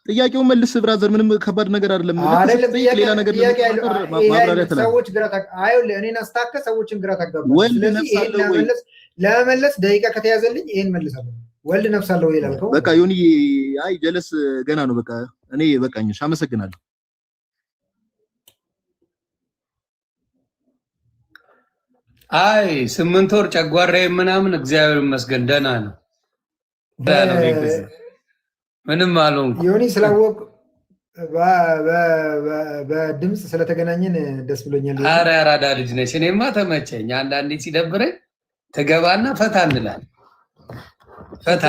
ጥያቄውን መልስ ብራዘር። ምንም ከባድ ነገር አይደለም። ሌላ ነገር ሰዎች እኔን አስታከ ሰዎችን ግራ ታጋባለህ። ስለዚህ ለመመለስ ደቂቃ ከተያዘልኝ ይሄን መልሳለሁ። ወልድ ነፍስ አለው ይላል። በቃ ዮኒ፣ አይ ጀለስ ገና ነው። በቃ እኔ በቃኝሽ። አመሰግናለሁ። አይ 8 ወር ጨጓራዬ ምናምን እግዚአብሔር ይመስገን ደህና ነው። ምንም አልሆንኩም። ዮኒ ስላወቅ በድምፅ ስለተገናኘን ደስ ብሎኛል። ኧረ አራዳ ልጅ ነች። እኔማ ተመቸኝ። አንዳንዴ ሲደብረኝ ትገባና ፈታ እንላለን። ፈታ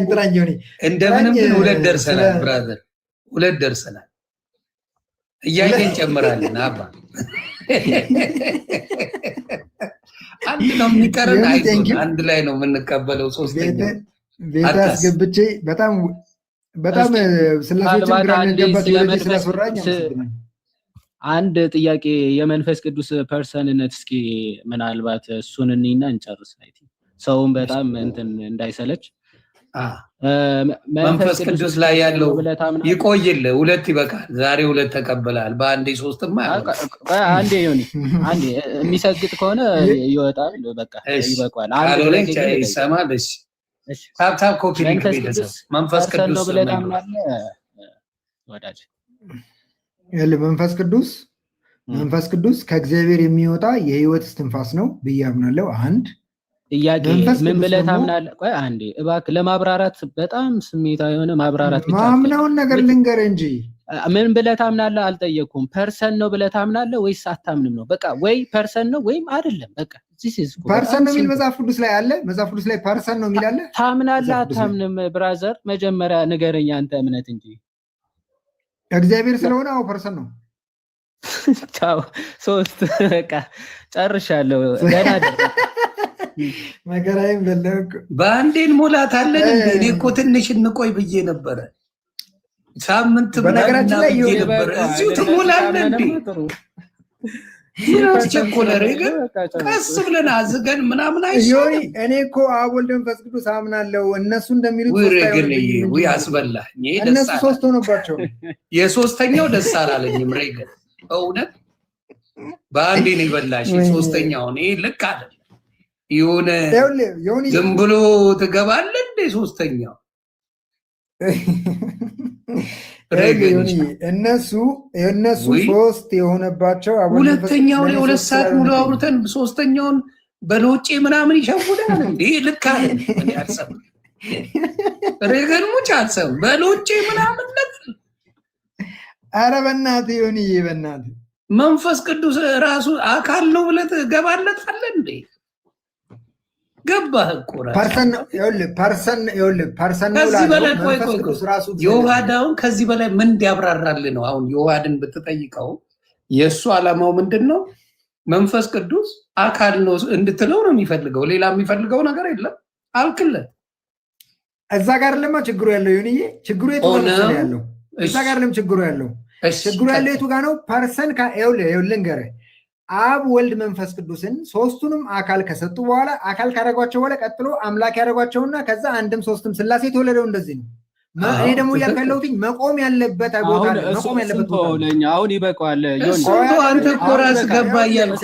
ጥራኝ ዮኒ። እንደምንም ግን 2 ደርሰናል ብራዘር፣ 2 ደርሰናል። እያየን ጨምራለን። አባ አንድ ነው የሚቀረን። አንድ ላይ ነው የምንቀበለው። 3ኛ ቤት አስገብቼ በጣም ስላሴዎችን ግራ የሚገባት ስላስወራኝ አንድ ጥያቄ የመንፈስ ቅዱስ ፐርሰንነት እስኪ ምናልባት እሱን እንይና እንጨርስ። ሰውን በጣም እንትን እንዳይሰለች መንፈስ ቅዱስ ላይ ያለው ይቆይልህ። 2 ይበቃል። ዛሬ 2 ተቀበላል። በአንዴ 3ማ አንዴ ዮኒ አንዴ የሚሰግጥ ከሆነ ይወጣል። በቃ ይበቃል። አንዴ ይሰማል። እሺ ታፕ ኮፒ ሊንክ ቤተሰብ መንፈስ ቅዱስ ነው ብለህ ታምናለህ ወዳጅ? መንፈስ ቅዱስ ከእግዚአብሔር የሚወጣ የህይወት እስትንፋስ ነው ብዬ አምናለሁ። አንድ ጥያቄ ምን ብለህ ታምናለህ? ቆይ አንዴ እባክህ ለማብራራት በጣም ስሜታዊ የሆነ ማብራራት ብቻ ማምናውን ነገር ልንገርህ እንጂ ምን ብለህ ታምናለህ አልጠየኩም። ፐርሰን ነው ብለህ ታምናለህ ወይስ አታምንም ነው? በቃ ወይ ፐርሰን ነው ወይም አይደለም። በቃ ፐርሰን ነው የሚል መጽሐፍ ቅዱስ ላይ አለ። መጽሐፍ ቅዱስ ላይ ፐርሰን ነው የሚል አለ። ታምናለህ አታምንም? ብራዘር መጀመሪያ ንገረኝ አንተ እምነት እንጂ እግዚአብሔር ስለሆነ አዎ ፐርሰን ነው። ቻው 3 በቃ ጨርሻለሁ። ገና መከራዬን በለኩ። በአንዴን ሞላት አለን እንዴ? እኔ እኮ ትንሽ እንቆይ ብዬ ነበረ። ሳምንት በነገራችን ላይ ነበር እዚሁ ትሞላለህ እንዴ? ይራስ ቸኮለሬ ግን ቀስ ብለን አዝገን ምናምን አይሾኒ። እኔ እኮ አብ ወልድ መንፈስ ቅዱስ አምናለሁ። እነሱ እንደሚሉት ወይ አስበላኝ። እነሱ 3 ሆነባቸው። የ3ኛው ደስ አላለኝም። ሬገን በእውነት በአንዴ ነው ይበላሽ። 3ኛው እኔ ልክ አይደለም። የሆነ ዝም ብሎ ትገባለህ እንዴ? 3ኛው እነሱ 3 የሆነባቸው 2ኛው ላይ 2 ሰዓት ሙሉ አውርተን 3ኛውን በሎጬ ምናምን ይሸውዳል እንዴ? ልክ አይደለም። አልሰማም ሬገን ሙጭ አልሰማም በሎጬ ምናምን ነገር። ኧረ በእናትህ ዮኒዬ በእናትህ መንፈስ ቅዱስ ራሱ አካል ነው ብለህ ትገባለታለህ እንዴ? ገባህ እኮ ፐርሰን ነው። ከዚህ በላይ የውሃዳውን ከዚህ በላይ ምን እንዲያብራራልህ ነው? አሁን የውሃድን ብትጠይቀው የእሱ ዓላማው ምንድን ነው? መንፈስ ቅዱስ አካል ነው እንድትለው ነው የሚፈልገው። ሌላ የሚፈልገው ነገር የለም። አልክለት። እዛ ጋር ለማ ችግሩ ያለው ዮኒዬ፣ ችግሩ የቱ ጋር ነው ያለው? እዛ ጋር ለም ችግሩ ያለው የቱ ጋር ነው? ፐርሰን ልንገርህ፣ አብ ወልድ መንፈስ ቅዱስን 3ቱንም አካል ከሰጡ በኋላ አካል ካደረጓቸው በኋላ ቀጥሎ አምላክ ያደረጓቸውና ከዛ 1ም 3ም ስላሴ የተወለደው እንደዚህ ነው። እኔ ደግሞ ያልከለውትኝ መቆም ያለበት ቦታ ነው። መቆም ያለበት ቦታ ነው። አሁን ይበቃዋል። አንተ እኮ ራስህ ገባ እያልኩ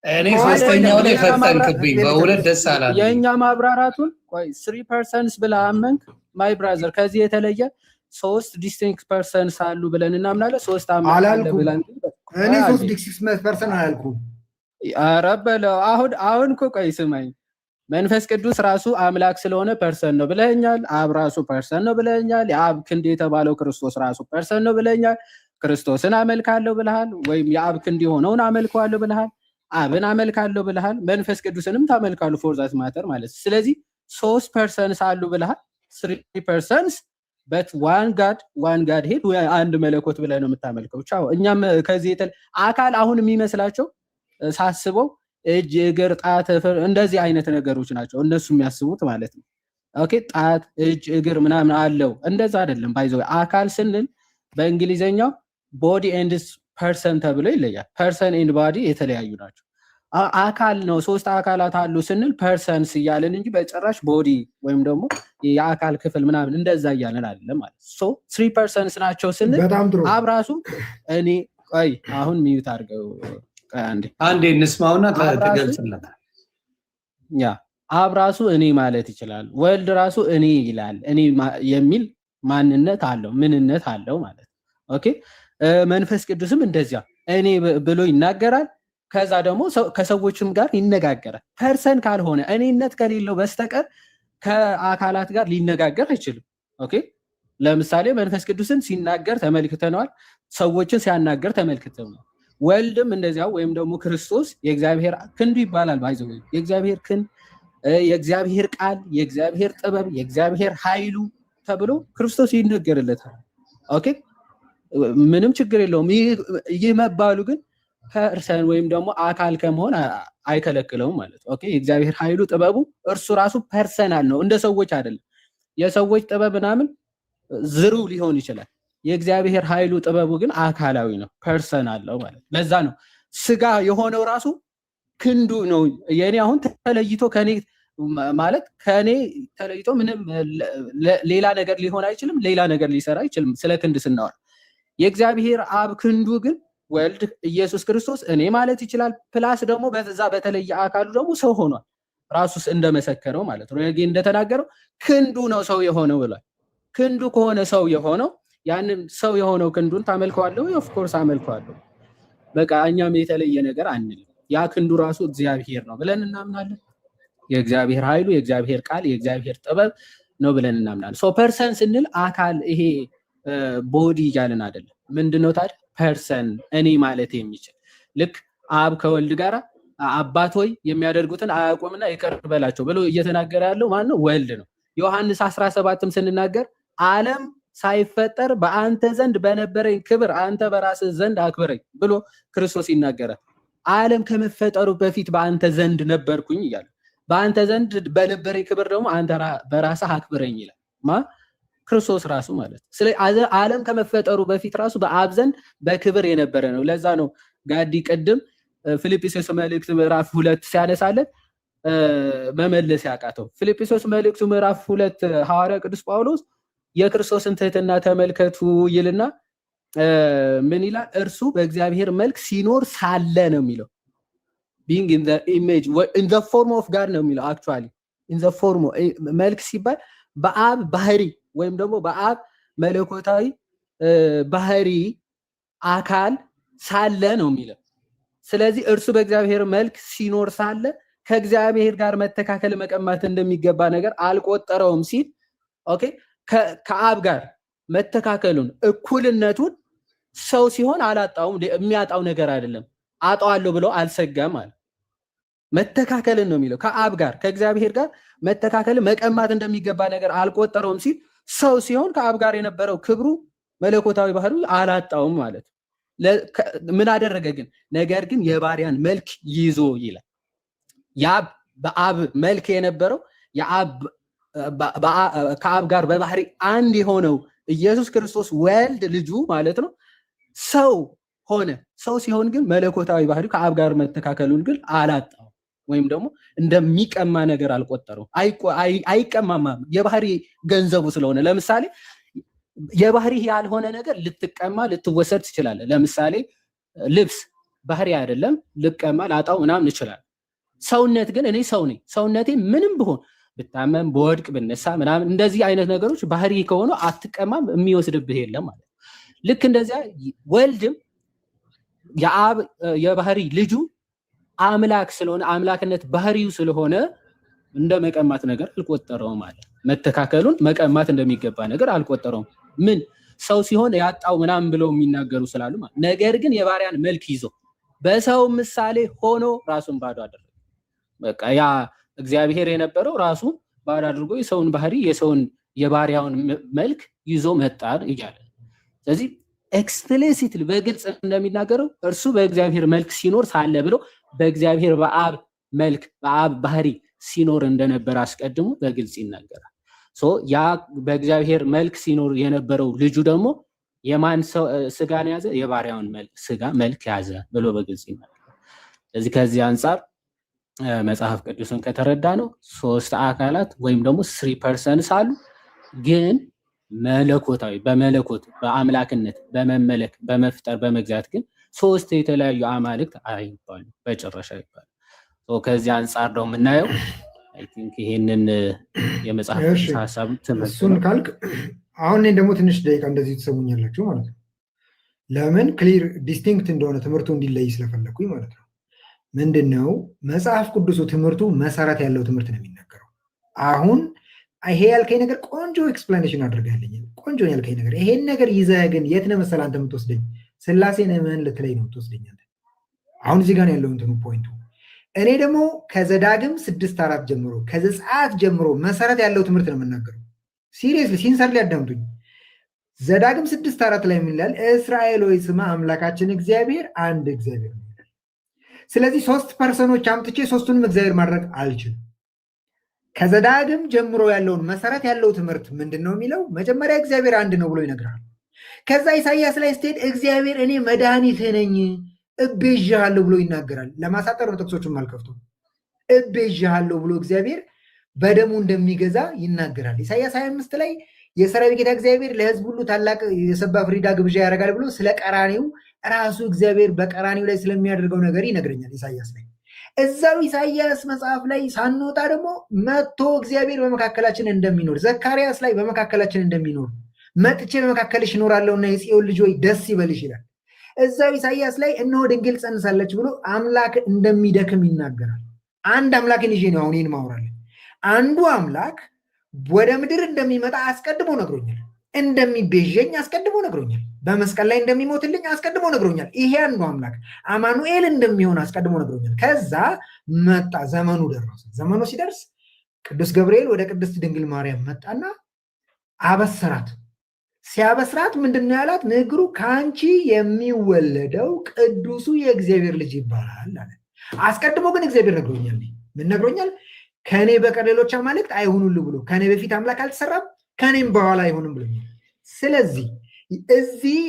እኔ 3ኛው ላይ ፈጠንክብኝ። በእውነት ደስ አላለኝ። የእኛ ማብራራቱን 3 ፐርሰንስ ብለህ አመንክ ማይ ብራዘር። ከዚህ የተለየ 3 ዲስቲንክት ፐርሰንስ አሉ ብለን እናምናለን። 3 አምላክ ብለን እኔ 3 ዲስቲንክት ፐርሰን አላልኩም። ኧረ በለው አሁን እኮ ቆይ ስማኝ። መንፈስ ቅዱስ ራሱ አምላክ ስለሆነ ፐርሰን ነው ብለኛል። አብ ራሱ ፐርሰን ነው ብለኛል። የአብ ክንድ የተባለው ክርስቶስ ራሱ ፐርሰን ነው ብለኛል። ክርስቶስን አመልካለሁ ብለሃል፣ ወይም የአብ ክንድ የሆነውን አመልከዋለሁ ብለሃል። አብን አመልካለሁ ብለሃል። መንፈስ ቅዱስንም ታመልካለሁ ፎር ዛት ማተር ማለት። ስለዚህ 3 ፐርሰንስ አሉ ብለሃል። 3 ፐርሰንስ በት ዋን ጋድ ሄድ አንድ መለኮት ብለህ ነው የምታመልከው። ቻው። እኛም ከዚህ አካል አሁን የሚመስላቸው ሳስበው እጅ፣ እግር፣ ጣት እንደዚህ አይነት ነገሮች ናቸው እነሱ የሚያስቡት ማለት ነው። ኦኬ ጣት፣ እጅ፣ እግር ምናምን አለው። እንደዛ አይደለም። ባይዘው አካል ስንል በእንግሊዘኛው ቦዲ ኤንድ ፐርሰን ተብሎ ይለያል። ፐርሰን ኤንድ ባዲ የተለያዩ ናቸው። አካል ነው 3 አካላት አሉ ስንል ፐርሰንስ እያለን እንጂ በጭራሽ ቦዲ ወይም ደግሞ የአካል ክፍል ምናምን እንደዛ እያለን አይደለም ማለት። 3 ፐርሰንስ ናቸው ስንል አብ ራሱ እኔ ቆይ አሁን ሚዩት አድርገው አንዴ እንስማውና ተገልጽለታል። ያ አብ ራሱ እኔ ማለት ይችላል። ወልድ ራሱ እኔ ይላል። እኔ የሚል ማንነት አለው፣ ምንነት አለው ማለት። ኦኬ መንፈስ ቅዱስም እንደዚያ እኔ ብሎ ይናገራል። ከዛ ደግሞ ከሰዎችም ጋር ይነጋገራል። ፐርሰን ካልሆነ እኔነት ከሌለው በስተቀር ከአካላት ጋር ሊነጋገር አይችልም። ኦኬ ለምሳሌ መንፈስ ቅዱስን ሲናገር ተመልክተነዋል። ሰዎችን ሲያናገር ተመልክተነዋል። ወልድም እንደዚያው ወይም ደግሞ ክርስቶስ የእግዚአብሔር ክንዱ ይባላል። ባይዘው የእግዚአብሔር ክንድ፣ የእግዚአብሔር ቃል፣ የእግዚአብሔር ጥበብ፣ የእግዚአብሔር ኃይሉ ተብሎ ክርስቶስ ይነገርለታል። ኦኬ ምንም ችግር የለውም። ይህ መባሉ ግን ፐርሰን ወይም ደግሞ አካል ከመሆን አይከለክለውም ማለት ነው። ኦኬ የእግዚአብሔር ኃይሉ ጥበቡ እርሱ ራሱ ፐርሰናል ነው፣ እንደ ሰዎች አይደለም። የሰዎች ጥበብ ምናምን ዝሩ ሊሆን ይችላል። የእግዚአብሔር ኃይሉ ጥበቡ ግን አካላዊ ነው፣ ፐርሰናል ነው ማለት ነው። ለዛ ነው ስጋ የሆነው ራሱ ክንዱ ነው። የኔ አሁን ተለይቶ ከኔ ማለት ከኔ ተለይቶ ምንም ሌላ ነገር ሊሆን አይችልም፣ ሌላ ነገር ሊሰራ አይችልም። ስለ ክንድ ስናወራ የእግዚአብሔር አብ ክንዱ ግን ወልድ ኢየሱስ ክርስቶስ እኔ ማለት ይችላል። ፕላስ ደግሞ በዛ በተለየ አካሉ ደግሞ ሰው ሆኗል፣ ራሱስ እንደመሰከረው ማለት ነው። ረጌ እንደተናገረው ክንዱ ነው ሰው የሆነው ብሏል። ክንዱ ከሆነ ሰው የሆነው ያንን ሰው የሆነው ክንዱን ታመልከዋለሁ። ኦፍ ኮርስ አመልከዋለሁ። በቃ እኛም የተለየ ነገር አንልም። ያ ክንዱ ራሱ እግዚአብሔር ነው ብለን እናምናለን። የእግዚአብሔር ኃይሉ፣ የእግዚአብሔር ቃል፣ የእግዚአብሔር ጥበብ ነው ብለን እናምናለን። ሶ ፐርሰን ስንል አካል ይሄ ቦዲ እያልን አይደለም። ምንድነው ታዲያ ፐርሰን እኔ ማለት የሚችል ልክ አብ ከወልድ ጋር አባት ሆይ የሚያደርጉትን አያውቁምና ይቅር በላቸው ብሎ እየተናገረ ያለው ማን ነው? ወልድ ነው። ዮሐንስ 17ም ስንናገር ዓለም ሳይፈጠር በአንተ ዘንድ በነበረኝ ክብር አንተ በራስህ ዘንድ አክብረኝ ብሎ ክርስቶስ ይናገራል። ዓለም ከመፈጠሩ በፊት በአንተ ዘንድ ነበርኩኝ እያለ በአንተ ዘንድ በነበረኝ ክብር ደግሞ አንተ በራስህ አክብረኝ ይላል። ክርስቶስ ራሱ ማለት ስለዚህ ዓለም ከመፈጠሩ በፊት ራሱ በአብ ዘንድ በክብር የነበረ ነው። ለዛ ነው ጋዲ ቅድም ፊልጵስዩስ መልእክት ምዕራፍ 2 ሲያነሳለት መመለስ ያቃተው። ፊልጵስዩስ መልእክቱ ምዕራፍ 2 ሐዋርያ ቅዱስ ጳውሎስ የክርስቶስን ትህትና ተመልከቱ ይልና ምን ይላል? እርሱ በእግዚአብሔር መልክ ሲኖር ሳለ ነው የሚለው። being in the image in the form of God ነው የሚለው። actually in the form መልክ ሲባል በአብ ባህሪ ወይም ደግሞ በአብ መለኮታዊ ባህሪ አካል ሳለ ነው የሚለው። ስለዚህ እርሱ በእግዚአብሔር መልክ ሲኖር ሳለ ከእግዚአብሔር ጋር መተካከል መቀማት እንደሚገባ ነገር አልቆጠረውም ሲል ኦኬ ከአብ ጋር መተካከሉን እኩልነቱን ሰው ሲሆን አላጣውም። የሚያጣው ነገር አይደለም። አጣዋለሁ ብሎ አልሰጋም ማለት መተካከልን ነው የሚለው። ከአብ ጋር ከእግዚአብሔር ጋር መተካከል መቀማት እንደሚገባ ነገር አልቆጠረውም ሲል ሰው ሲሆን ከአብ ጋር የነበረው ክብሩ መለኮታዊ ባህሩ አላጣውም ማለት ምን አደረገ ግን? ነገር ግን የባሪያን መልክ ይዞ ይላል። ያ በአብ መልክ የነበረው ከአብ ጋር በባህሪ አንድ የሆነው ኢየሱስ ክርስቶስ ወልድ ልጁ ማለት ነው ሰው ሆነ። ሰው ሲሆን ግን መለኮታዊ ባህሪ ከአብ ጋር መተካከሉን ግን አላጣው ወይም ደግሞ እንደሚቀማ ነገር አልቆጠረው። አይቀማማ የባህሪ ገንዘቡ ስለሆነ። ለምሳሌ የባህሪ ያልሆነ ነገር ልትቀማ ልትወሰድ ትችላለህ። ለምሳሌ ልብስ ባህሪ አይደለም፣ ልቀማ ላጣው ምናምን ይችላል። ሰውነት ግን እኔ ሰው ነኝ፣ ሰውነቴ ምንም ብሆን ብታመም በወድቅ ብነሳ ምናምን እንደዚህ አይነት ነገሮች ባህሪ ከሆኑ አትቀማም፣ የሚወስድብህ የለም ማለት። ልክ እንደዚያ ወልድም የአብ የባህሪ ልጁ አምላክ ስለሆነ አምላክነት ባህሪው ስለሆነ እንደ መቀማት ነገር አልቆጠረውም ማለት። መተካከሉን መቀማት እንደሚገባ ነገር አልቆጠረውም። ምን ሰው ሲሆን ያጣው ምናምን ብለው የሚናገሩ ስላሉ ማለት። ነገር ግን የባሪያን መልክ ይዞ በሰው ምሳሌ ሆኖ ራሱን ባዶ አደረገ። በቃ ያ እግዚአብሔር የነበረው ራሱ ባዶ አድርጎ የሰውን ባህሪ የሰውን የባሪያውን መልክ ይዞ መጣ እያለ። ስለዚህ ኤክስፕሊሲትሊ በግልጽ እንደሚናገረው እርሱ በእግዚአብሔር መልክ ሲኖር ሳለ ብሎ በእግዚአብሔር በአብ መልክ በአብ ባህሪ ሲኖር እንደነበር አስቀድሞ በግልጽ ይናገራል። ያ በእግዚአብሔር መልክ ሲኖር የነበረው ልጁ ደግሞ የማን ስጋን ያዘ? የባሪያውን ስጋ መልክ ያዘ ብሎ በግልጽ ይናገራል። ስለዚህ ከዚህ አንጻር መጽሐፍ ቅዱስን ከተረዳ ነው 3 አካላት ወይም ደግሞ 3 ፐርሰንስ አሉ። ግን መለኮታዊ በመለኮት በአምላክነት በመመለክ በመፍጠር በመግዛት ግን 3 የተለያዩ አማልክት አይባሉ በጭራሽ አይባሉ። ከዚህ አንጻር ነው የምናየው። አይ ቲንክ ይሄንን የመጽሐፍ ቅዱስ ሐሳብ እሱን ካልክ አሁን እኔ ደግሞ ትንሽ ደቂቃ እንደዚህ ትሰሙኛላችሁ ማለት ነው። ለምን ክሊር ዲስቲንክት እንደሆነ ትምህርቱ እንዲለይ ስለፈለኩኝ ማለት ነው። ምንድነው መጽሐፍ ቅዱሱ ትምህርቱ መሰረት ያለው ትምህርት ነው የሚናገረው። አሁን ይሄ ያልከኝ ነገር ቆንጆ ኤክስፕላኔሽን አድርጋለኝ። ቆንጆ ያልከኝ ነገር ይሄን ነገር ይዘህ ግን የት ነው መሰለህ አንተ የምትወስደኝ? ስላሴ ነህን ልትለኝ ነው የምትወስደኝ አንተ። አሁን እዚህ ጋር ያለው እንትኑ ፖይንቱ እኔ ደግሞ ከዘዳግም 6:4 ጀምሮ ከዘጸአት ጀምሮ መሰረት ያለው ትምህርት ነው የምናገረው። ሲሪየስሊ ሲንሰርሊ አዳምጡኝ። ዘዳግም 6:4 ላይ ምን ይላል? እስራኤል ሆይ ስማ አምላካችን እግዚአብሔር አንድ እግዚአብሔር ነው። ስለዚህ 3 ፐርሰኖች አምጥቼ 3ቱንም እግዚአብሔር ማድረግ አልችልም። ከዘዳግም ጀምሮ ያለውን መሰረት ያለው ትምህርት ምንድን ነው የሚለው? መጀመሪያ እግዚአብሔር አንድ ነው ብሎ ይነግራል። ከዛ ኢሳይያስ ላይ ስትሄድ እግዚአብሔር እኔ መድኃኒትህ ነኝ እቤዥሃለሁ ብሎ ይናገራል። ለማሳጠር ነው ጥቅሶቹን አልከፍቶም። እቤዥሃለሁ ብሎ እግዚአብሔር በደሙ እንደሚገዛ ይናገራል። ኢሳይያስ 25 ላይ የሰራዊት ጌታ እግዚአብሔር ለሕዝብ ሁሉ ታላቅ የሰባ ፍሪዳ ግብዣ ያደርጋል ብሎ ስለ ቀራኒው ራሱ እግዚአብሔር በቀራኒው ላይ ስለሚያደርገው ነገር ይነግረኛል ኢሳይያስ ላይ። እዛው ኢሳይያስ መጽሐፍ ላይ ሳንወጣ ደግሞ መጥቶ እግዚአብሔር በመካከላችን እንደሚኖር ዘካርያስ ላይ በመካከላችን እንደሚኖር መጥቼ በመካከልሽ እኖራለሁና የጽዮን ልጅ ሆይ ደስ ይበልሽ ይላል። እዛው ኢሳይያስ ላይ እነሆ ድንግል ጸንሳለች ብሎ አምላክ እንደሚደክም ይናገራል። አንድ አምላክን ይዤ ነው አሁን ይህን ማውራለን። አንዱ አምላክ ወደ ምድር እንደሚመጣ አስቀድሞ ነግሮኛል። እንደሚቤዠኝ አስቀድሞ ነግሮኛል። በመስቀል ላይ እንደሚሞትልኝ አስቀድሞ ነግሮኛል። ይሄ አንዱ አምላክ አማኑኤል እንደሚሆን አስቀድሞ ነግሮኛል። ከዛ መጣ፣ ዘመኑ ደረሰ። ዘመኑ ሲደርስ ቅዱስ ገብርኤል ወደ ቅድስት ድንግል ማርያም መጣና አበሰራት። ሲያበስራት ምንድን ነው ያላት? ንግሩ ከአንቺ የሚወለደው ቅዱሱ የእግዚአብሔር ልጅ ይባላል አለ። አስቀድሞ ግን እግዚአብሔር ነግሮኛል። ምን ነግሮኛል? ከእኔ በቀር ሌሎች አማልክት አይሁኑልህ ብሎ ከእኔ በፊት አምላክ አልተሰራም ከእኔም በኋላ አይሆንም ብሎኛል። ስለዚህ እዚህ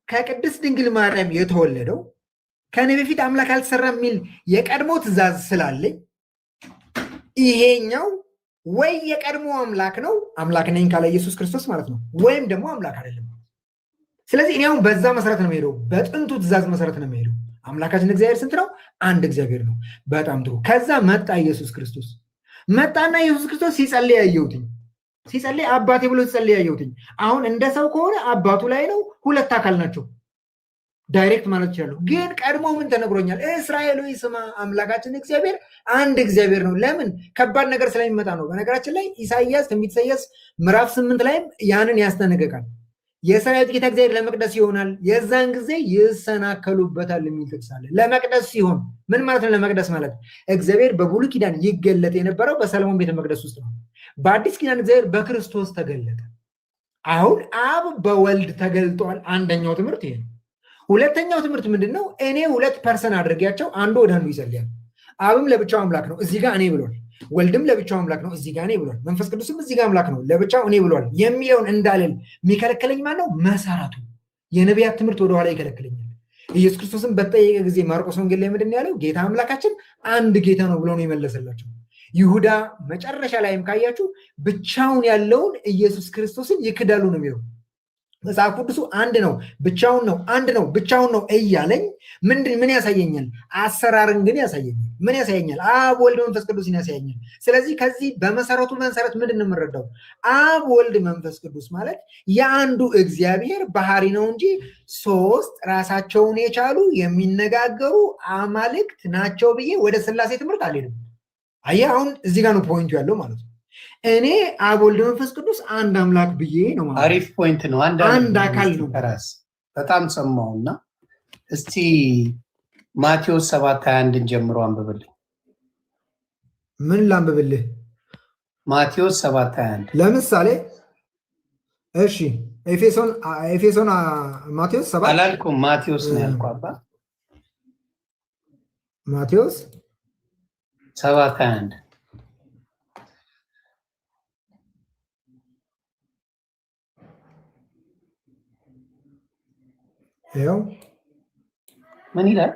ከቅድስት ድንግል ማርያም የተወለደው ከእኔ በፊት አምላክ አልተሰራም የሚል የቀድሞ ትእዛዝ ስላለኝ ይሄኛው ወይ የቀድሞ አምላክ ነው አምላክ ነኝ ካለ ኢየሱስ ክርስቶስ ማለት ነው፣ ወይም ደግሞ አምላክ አይደለም። ስለዚህ እኔ አሁን በዛ መሰረት ነው የምሄደው፣ በጥንቱ ትእዛዝ መሰረት ነው የምሄደው። አምላካችን እግዚአብሔር ስንት ነው? አንድ እግዚአብሔር ነው። በጣም ጥሩ። ከዛ መጣ ኢየሱስ ክርስቶስ መጣና ኢየሱስ ክርስቶስ ሲጸልይ ያየሁትኝ፣ ሲጸልይ አባቴ ብሎ ሲጸልይ ያየሁትኝ። አሁን እንደ ሰው ከሆነ አባቱ ላይ ነው፣ ሁለት አካል ናቸው ዳይሬክት ማለት ይችላሉ። ግን ቀድሞ ምን ተነግሮኛል? እስራኤል ሆይ ስማ አምላካችን እግዚአብሔር አንድ እግዚአብሔር ነው። ለምን? ከባድ ነገር ስለሚመጣ ነው። በነገራችን ላይ ኢሳይያስ ትንቢተ ኢሳይያስ ምዕራፍ 8 ላይም ያንን ያስጠነቅቃል። የሰራዊት ጌታ እግዚአብሔር ለመቅደስ ይሆናል፣ የዛን ጊዜ ይሰናከሉበታል የሚል ጥቅስ አለ። ለመቅደስ ሲሆን ምን ማለት ነው? ለመቅደስ ማለት እግዚአብሔር በብሉይ ኪዳን ይገለጥ የነበረው በሰለሞን ቤተ መቅደስ ውስጥ ነው። በአዲስ ኪዳን እግዚአብሔር በክርስቶስ ተገለጠ። አሁን አብ በወልድ ተገልጧል። አንደኛው ትምህርት ይሄ ነው። ሁለተኛው ትምህርት ምንድን ነው? እኔ 2 ፐርሰን አድርጌያቸው አንዱ ወደ አንዱ ይጸልያል። አብም ለብቻው አምላክ ነው እዚህ ጋር እኔ ብሏል። ወልድም ለብቻው አምላክ ነው እዚህ ጋር እኔ ብሏል። መንፈስ ቅዱስም እዚህ ጋር አምላክ ነው ለብቻው እኔ ብሏል የሚለውን እንዳልል የሚከለክለኝ ማን ነው? መሰረቱ። የነቢያት ትምህርት ወደኋላ ይከለክለኛል። ኢየሱስ ክርስቶስን በተጠየቀ ጊዜ ማርቆስ ወንጌል ላይ ምንድን ያለው? ጌታ አምላካችን አንድ ጌታ ነው ብሎ ነው የመለሰላቸው። ይሁዳ መጨረሻ ላይም ካያችሁ ብቻውን ያለውን ኢየሱስ ክርስቶስን ይክዳሉ ነው የሚለው። መጽሐፍ ቅዱሱ አንድ ነው ብቻውን ነው አንድ ነው ብቻውን ነው እያለኝ ምን ያሳየኛል? አሰራርን ግን ያሳየኛል። ምን ያሳየኛል? አብ ወልድ መንፈስ ቅዱስን ያሳየኛል። ስለዚህ ከዚህ በመሰረቱ መሰረት ምንድን ነው የምንረዳው? አብ ወልድ መንፈስ ቅዱስ ማለት የአንዱ እግዚአብሔር ባህሪ ነው እንጂ 3 ራሳቸውን የቻሉ የሚነጋገሩ አማልክት ናቸው ብዬ ወደ ስላሴ ትምህርት አልሄድም። አየህ አሁን እዚህ ጋር ነው ፖይንቱ ያለው ማለት ነው። እኔ አብ ወልድ መንፈስ ቅዱስ አንድ አምላክ ብዬ ነው ማለት። አሪፍ ፖይንት ነው። አንድ አካል ነው። በጣም ሰማውና እስቲ ማቴዎስ 7:21 ጀምሮ አንብብልኝ። ምን ላንብብልህ? ማቴዎስ 7:21 ለምሳሌ እሺ፣ ኤፌሶን ማቴዎስ 7 አላልኩም፣ ማቴዎስ ነው ያልኩህ አባ። ማቴዎስ 7:21 ያው ምን ይላል?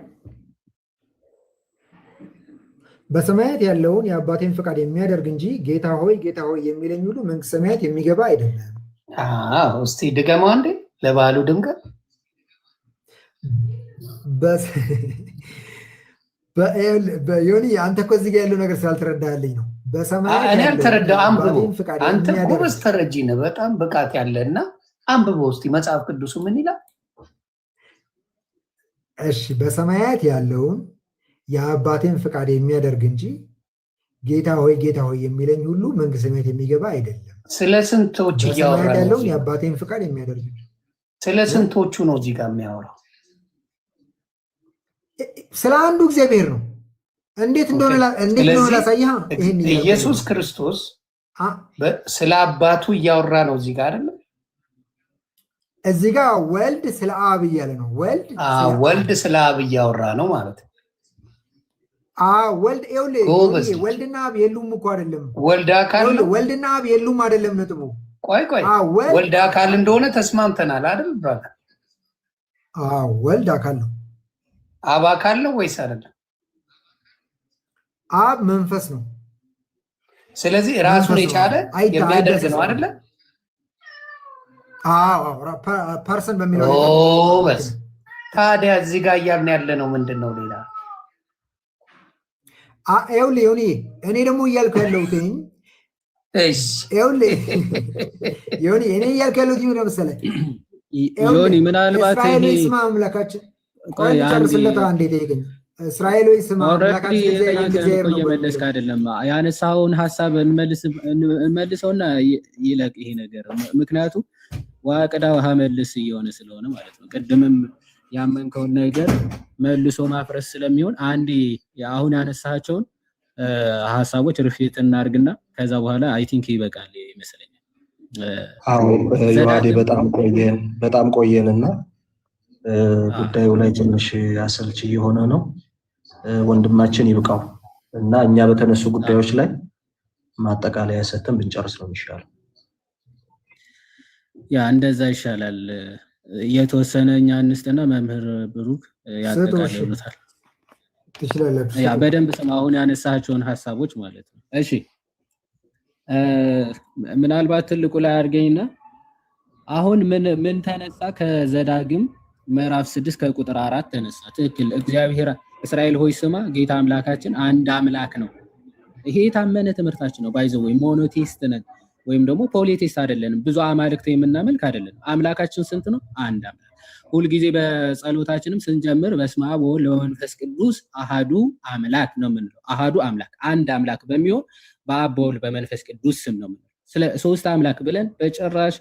በሰማያት ያለውን የአባቴን ፈቃድ የሚያደርግ እንጂ ጌታ ሆይ ጌታ ሆይ የሚለኝ ሁሉ መንግስተ ሰማያት የሚገባ አይደለም። እስቲ ድገመው አንዴ ለባሉ ድምቀት። ዮኒ አንተ እኮ እዚህ ጋር ያለው ነገር ስላልተረዳልኝ ነው። በሰማያት እኔ አልተረዳው። አንብበው። አንተ ጎበዝ ተረጂ ነህ፣ በጣም ብቃት ያለ እና አንብበው እስቲ መጽሐፍ ቅዱሱ ምን ይላል? እሺ በሰማያት ያለውን የአባቴን ፍቃድ የሚያደርግ እንጂ ጌታ ሆይ የሚለኝ ሁሉ መንግሥተ ሰማያት የሚገባ አይደለም። ስለ ስንቶች በሰማያት ያለውን የአባቴን ፍቃድ የሚያደርግ እንጂ። ስለ ስንቶቹ ነው እዚህ ጋር የሚያወራው? ስለ አንዱ እግዚአብሔር ነው። እንዴት እንደሆነ ላሳይህ። ይሄን ኢየሱስ ክርስቶስ ስለ አባቱ እያወራ ነው እዚህ ጋር አይደል? እዚህ ጋር ወልድ ስለ አብ እያለ ነው። ወልድ ስለ አብ እያወራ ነው ማለት ነው። ወልድና አብ የሉም እኮ አይደለም። ወልድ አካል ነው። ወልድና አብ የሉም አይደለም ነጥቡ። ቆይ ወልድ አካል እንደሆነ ተስማምተናል አይደል ብራዘር? ወልድ አካል ነው። አብ አካል ነው ወይስ አይደለም? አብ መንፈስ ነው። ስለዚህ ራሱን የቻለ የሚያደርግ ነው አይደለ? ፐርሰን በሚለው በስ ታዲያ እዚህ ጋር እያልን ያለ ነው ምንድን ነው? ሌላ እኔ ደግሞ እያልኩ ያለሁት እኔ እያልኩ ያለሁት መሰለህ ምናልባት ስማ አምላካችን ጨርስለት አንዴ ጠይቀኝ። እስራኤል ወይ ስማ እየመለስክ አይደለም። ያነሳውን ሀሳብ እንመልሰውና ይለቅ ይሄ ነገር። ምክንያቱም ዋቅዳ ውሃ መልስ እየሆነ ስለሆነ ማለት ነው። ቅድምም ያመንከውን ነገር መልሶ ማፍረስ ስለሚሆን አንዴ አሁን ያነሳቸውን ሀሳቦች ሪፊት እናድርግና ከዛ በኋላ አይ ቲንክ ይበቃል ይመስለኛል። ዮሐዴ በጣም ቆየንና ጉዳዩ ላይ ትንሽ አሰልቺ የሆነ ነው። ወንድማችን ይብቃው እና እኛ በተነሱ ጉዳዮች ላይ ማጠቃለያ ሰጥተን ብንጨርስ ነው የሚሻለው። ያ እንደዛ ይሻላል። የተወሰነ እኛ እንስትና መምህር ብሩክ ያጠቃልሉታል። ያ በደንብ ስማ አሁን ያነሳቸውን ሀሳቦች ማለት ነው። እሺ ምናልባት ትልቁ ላይ አድርገኝና አሁን ምን ተነሳ? ከዘዳግም ምዕራፍ 6 ከቁጥር 4 ተነሳ። ትክክል። እግዚአብሔር እስራኤል ሆይ ስማ ጌታ አምላካችን አንድ አምላክ ነው። ይሄ የታመነ ትምህርታችን ነው። ባይዘው ወይ ሞኖቴስት ነን ወይም ደግሞ ፖሊቴስት አይደለንም። ብዙ አማልክት የምናመልክ አይደለም። አምላካችን ስንት ነው? አንድ አምላክ። ሁል ጊዜ በጸሎታችንም ስንጀምር በስመ አብ ወወልድ ወመንፈስ ቅዱስ አሃዱ አምላክ ነው የምንለው። አሃዱ አምላክ አንድ አምላክ በሚሆን በአብ በወልድ በመንፈስ ቅዱስ ስም ነው የምንለው። ስለ ሶስት አምላክ ብለን በጭራሽ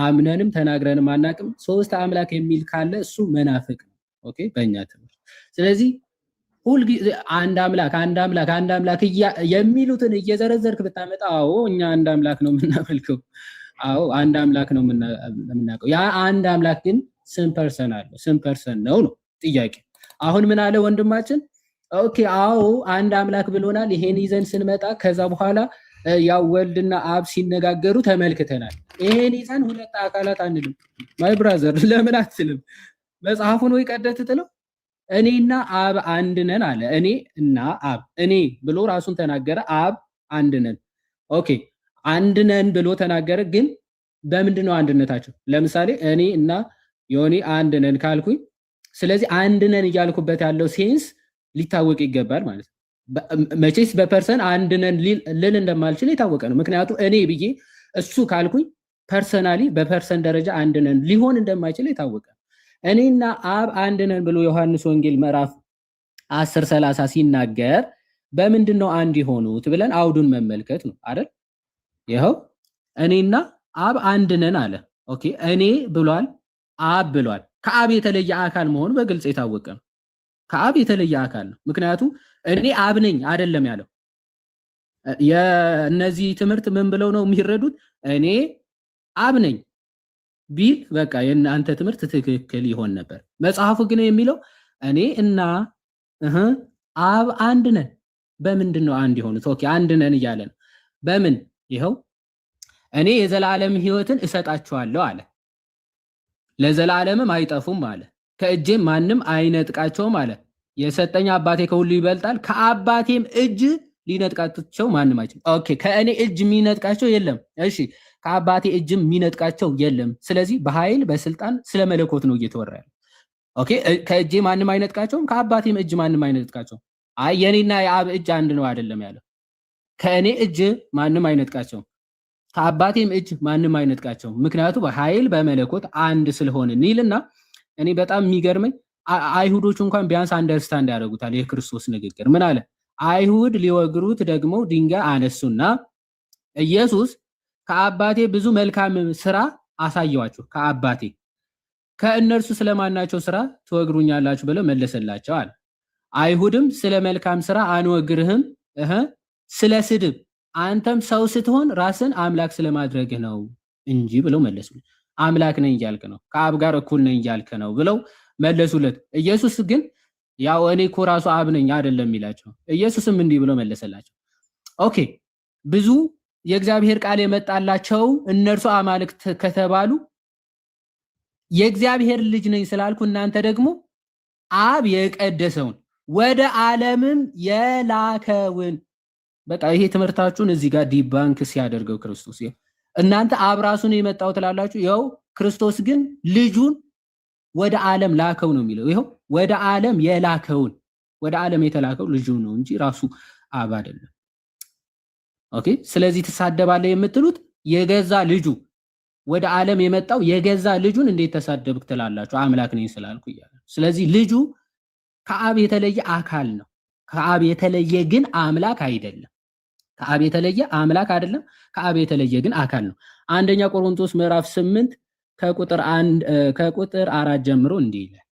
አምነንም ተናግረንም አናቅም። ሶስት አምላክ የሚል ካለ እሱ መናፍቅ ነው። ኦኬ በእኛ ትምህርት። ስለዚህ ሁል ጊዜ አንድ አምላክ የሚሉትን እየዘረዘርክ ብታመጣ አዎ እኛ አንድ አምላክ ነው የምናመልከው። አዎ አንድ አምላክ ነው የምናውቀው። ያ አንድ አምላክ ግን ስንት ፐርሰን አለው? ስንት ፐርሰን ነው ጥያቄ። አሁን ምን አለ ወንድማችን? ኦኬ አዎ አንድ አምላክ ብሎናል። ይሄን ይዘን ስንመጣ ከዛ በኋላ ያው ወልድና አብ ሲነጋገሩ ተመልክተናል። ይሄን ይዘን ሁለት አካላት አንልም። ማይ ብራዘር ለምን አትልም? መጽሐፉን ወይ ቀደት ትለው እኔና አብ አንድ ነን አለ። እኔ እና አብ እኔ ብሎ ራሱን ተናገረ። አብ አንድ ነን። ኦኬ አንድ ነን ብሎ ተናገረ። ግን በምንድነው አንድነታቸው? ለምሳሌ እኔ እና ዮኒ አንድ ነን ካልኩኝ ስለዚህ አንድ ነን እያልኩበት ያለው ሴንስ ሊታወቅ ይገባል ማለት ነው። መቼስ በፐርሰን አንድ ነን ልል እንደማልችል የታወቀ ነው። ምክንያቱም እኔ ብዬ እሱ ካልኩኝ ፐርሰናሊ በፐርሰን ደረጃ አንድ ነን ሊሆን እንደማይችል የታወቀ ነው። እኔና አብ አንድ ነን ብሎ ዮሐንስ ወንጌል ምዕራፍ 10:30 ሲናገር በምንድነው አንድ የሆኑት ብለን አውዱን መመልከት ነው አይደል? ይኸው እኔና አብ አንድ ነን አለ። ኦኬ እኔ ብሏል፣ አብ ብሏል። ከአብ የተለየ አካል መሆኑ በግልጽ የታወቀ ነው። ከአብ የተለየ አካል ነው። ምክንያቱም እኔ አብ ነኝ አይደለም ያለው። የእነዚህ ትምህርት ምን ብለው ነው የሚረዱት? እኔ አብ ነኝ ቢል በቃ የእናንተ ትምህርት ትክክል ይሆን ነበር። መጽሐፉ ግን የሚለው እኔ እና አብ አንድ ነን። በምንድን ነው አንድ የሆኑት? ኦኬ አንድ ነን እያለ ነው። በምን? ይኸው እኔ የዘላለም ሕይወትን እሰጣቸዋለሁ አለ። ለዘላለምም አይጠፉም አለ። ከእጄም ማንም አይነጥቃቸውም አለ። የሰጠኝ አባቴ ከሁሉ ይበልጣል፣ ከአባቴም እጅ ሊነጥቃቸው ማንም አይችልም። ኦኬ ከእኔ እጅ የሚነጥቃቸው የለም። እሺ ከአባቴ እጅም የሚነጥቃቸው የለም። ስለዚህ በኃይል በስልጣን ስለ መለኮት ነው እየተወራ ያለው። ኦኬ ከእጄ ማንም አይነጥቃቸውም፣ ከአባቴም እጅ ማንም አይነጥቃቸውም። አይ የኔና የአብ እጅ አንድ ነው አይደለም ያለው። ከእኔ እጅ ማንም አይነጥቃቸውም፣ ከአባቴም እጅ ማንም አይነጥቃቸውም። ምክንያቱም በኃይል በመለኮት አንድ ስለሆነ ኒልና እኔ በጣም የሚገርመኝ አይሁዶቹ እንኳን ቢያንስ አንደርስታንድ ያደርጉታል የክርስቶስ ንግግር። ምን አለ? አይሁድ ሊወግሩት ደግሞ ድንጋይ አነሱና ኢየሱስ ከአባቴ ብዙ መልካም ስራ አሳየዋችሁ፣ ከአባቴ ከእነርሱ ስለማናቸው ስራ ትወግሩኛላችሁ ብለው መለሰላቸው አለ። አይሁድም ስለ መልካም ስራ አንወግርህም፣ ስለ ስድብ አንተም ሰው ስትሆን ራስን አምላክ ስለማድረግ ነው እንጂ ብለው መለሱ። አምላክ ነኝ እያልክ ነው፣ ከአብ ጋር እኩል ነኝ እያልክ ነው ብለው መለሱለት። ኢየሱስ ግን ያው እኔ እኮ ራሱ አብ ነኝ አይደለም ይላቸው። ኢየሱስም እንዲህ ብሎ መለሰላቸው። ኦኬ ብዙ የእግዚአብሔር ቃል የመጣላቸው እነርሱ አማልክት ከተባሉ የእግዚአብሔር ልጅ ነኝ ስላልኩ እናንተ ደግሞ አብ የቀደሰውን ወደ ዓለምም የላከውን በቃ ይሄ ትምህርታችሁን እዚህ ጋር ዲባንክ ሲያደርገው ክርስቶስ እናንተ አብ ራሱን የመጣው ትላላችሁ፣ ያው ክርስቶስ ግን ልጁን ወደ ዓለም ላከው ነው የሚለው። ይሄው ወደ ዓለም የላከውን ወደ ዓለም የተላከው ልጁ ነው እንጂ ራሱ አብ አይደለም። ኦኬ ስለዚህ ትሳደባለህ የምትሉት የገዛ ልጁ ወደ ዓለም የመጣው የገዛ ልጁን እንዴት ተሳደብክ ትላላችሁ? አምላክ ነኝ ስላልኩ እያለ። ስለዚህ ልጁ ከአብ የተለየ አካል ነው። ከአብ የተለየ ግን አምላክ አይደለም። ከአብ የተለየ አምላክ አይደለም። ከአብ የተለየ ግን አካል ነው። አንደኛ ቆሮንቶስ ምዕራፍ 8 ከቁጥር 4 ጀምሮ እንዲህ ይላል።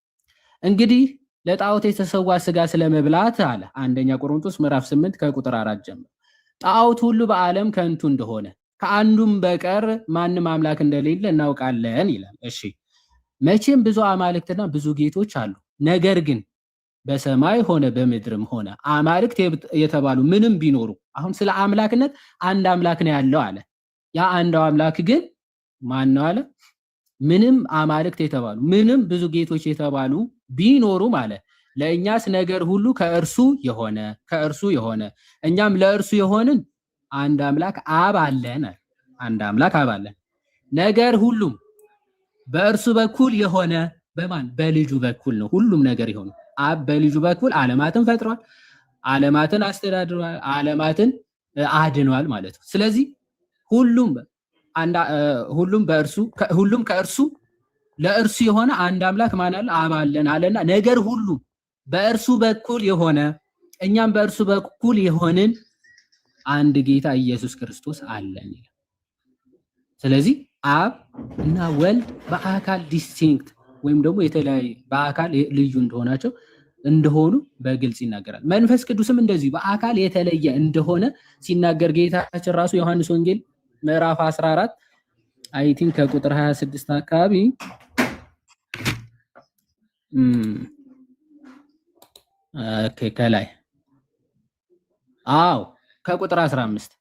እንግዲህ ለጣዖት የተሰዋ ስጋ ስለመብላት አለ። አንደኛ ቆሮንቶስ ምዕራፍ 8 ከቁጥር 4 ጀምሮ ጣዖት ሁሉ በዓለም ከንቱ እንደሆነ ከአንዱም በቀር ማንም አምላክ እንደሌለ እናውቃለን ይላል። እሺ መቼም ብዙ አማልክትና ብዙ ጌቶች አሉ። ነገር ግን በሰማይ ሆነ በምድርም ሆነ አማልክት የተባሉ ምንም ቢኖሩ፣ አሁን ስለ አምላክነት አንድ አምላክ ነው ያለው አለ። ያ አንድ አምላክ ግን ማን ነው አለ? ምንም አማልክት የተባሉ ምንም ብዙ ጌቶች የተባሉ ቢኖሩም አለ ለእኛስ ነገር ሁሉ ከእርሱ የሆነ እኛም ለእርሱ የሆንን አንድ አምላክ አብ አለን። አንድ አምላክ አብ አለን። ነገር ሁሉም በእርሱ በኩል የሆነ በማን? በልጁ በኩል ነው ሁሉም ነገር የሆነ። አብ በልጁ በኩል ዓለማትን ፈጥሯል፣ ዓለማትን አስተዳድሯል፣ ዓለማትን አድኗል ማለት ነው። ስለዚህ ሁሉም ከእርሱ ለእርሱ የሆነ አንድ አምላክ ማን አለ? አብ አለን አለና ነገር ሁሉ በእርሱ በኩል የሆነ እኛም በእርሱ በኩል የሆንን አንድ ጌታ ኢየሱስ ክርስቶስ አለን። ስለዚህ አብ እና ወልድ በአካል ዲስቲንክት ወይም ደግሞ የተለያየ በአካል ልዩ እንደሆኑ በግልጽ ይናገራል። መንፈስ ቅዱስም እንደዚህ በአካል የተለየ እንደሆነ ሲናገር ጌታችን ራሱ ዮሐንስ ወንጌል ምዕራፍ 14 አይ ቲንክ ከቁጥር 26 አካባቢ ከላይ ከቁጥር 15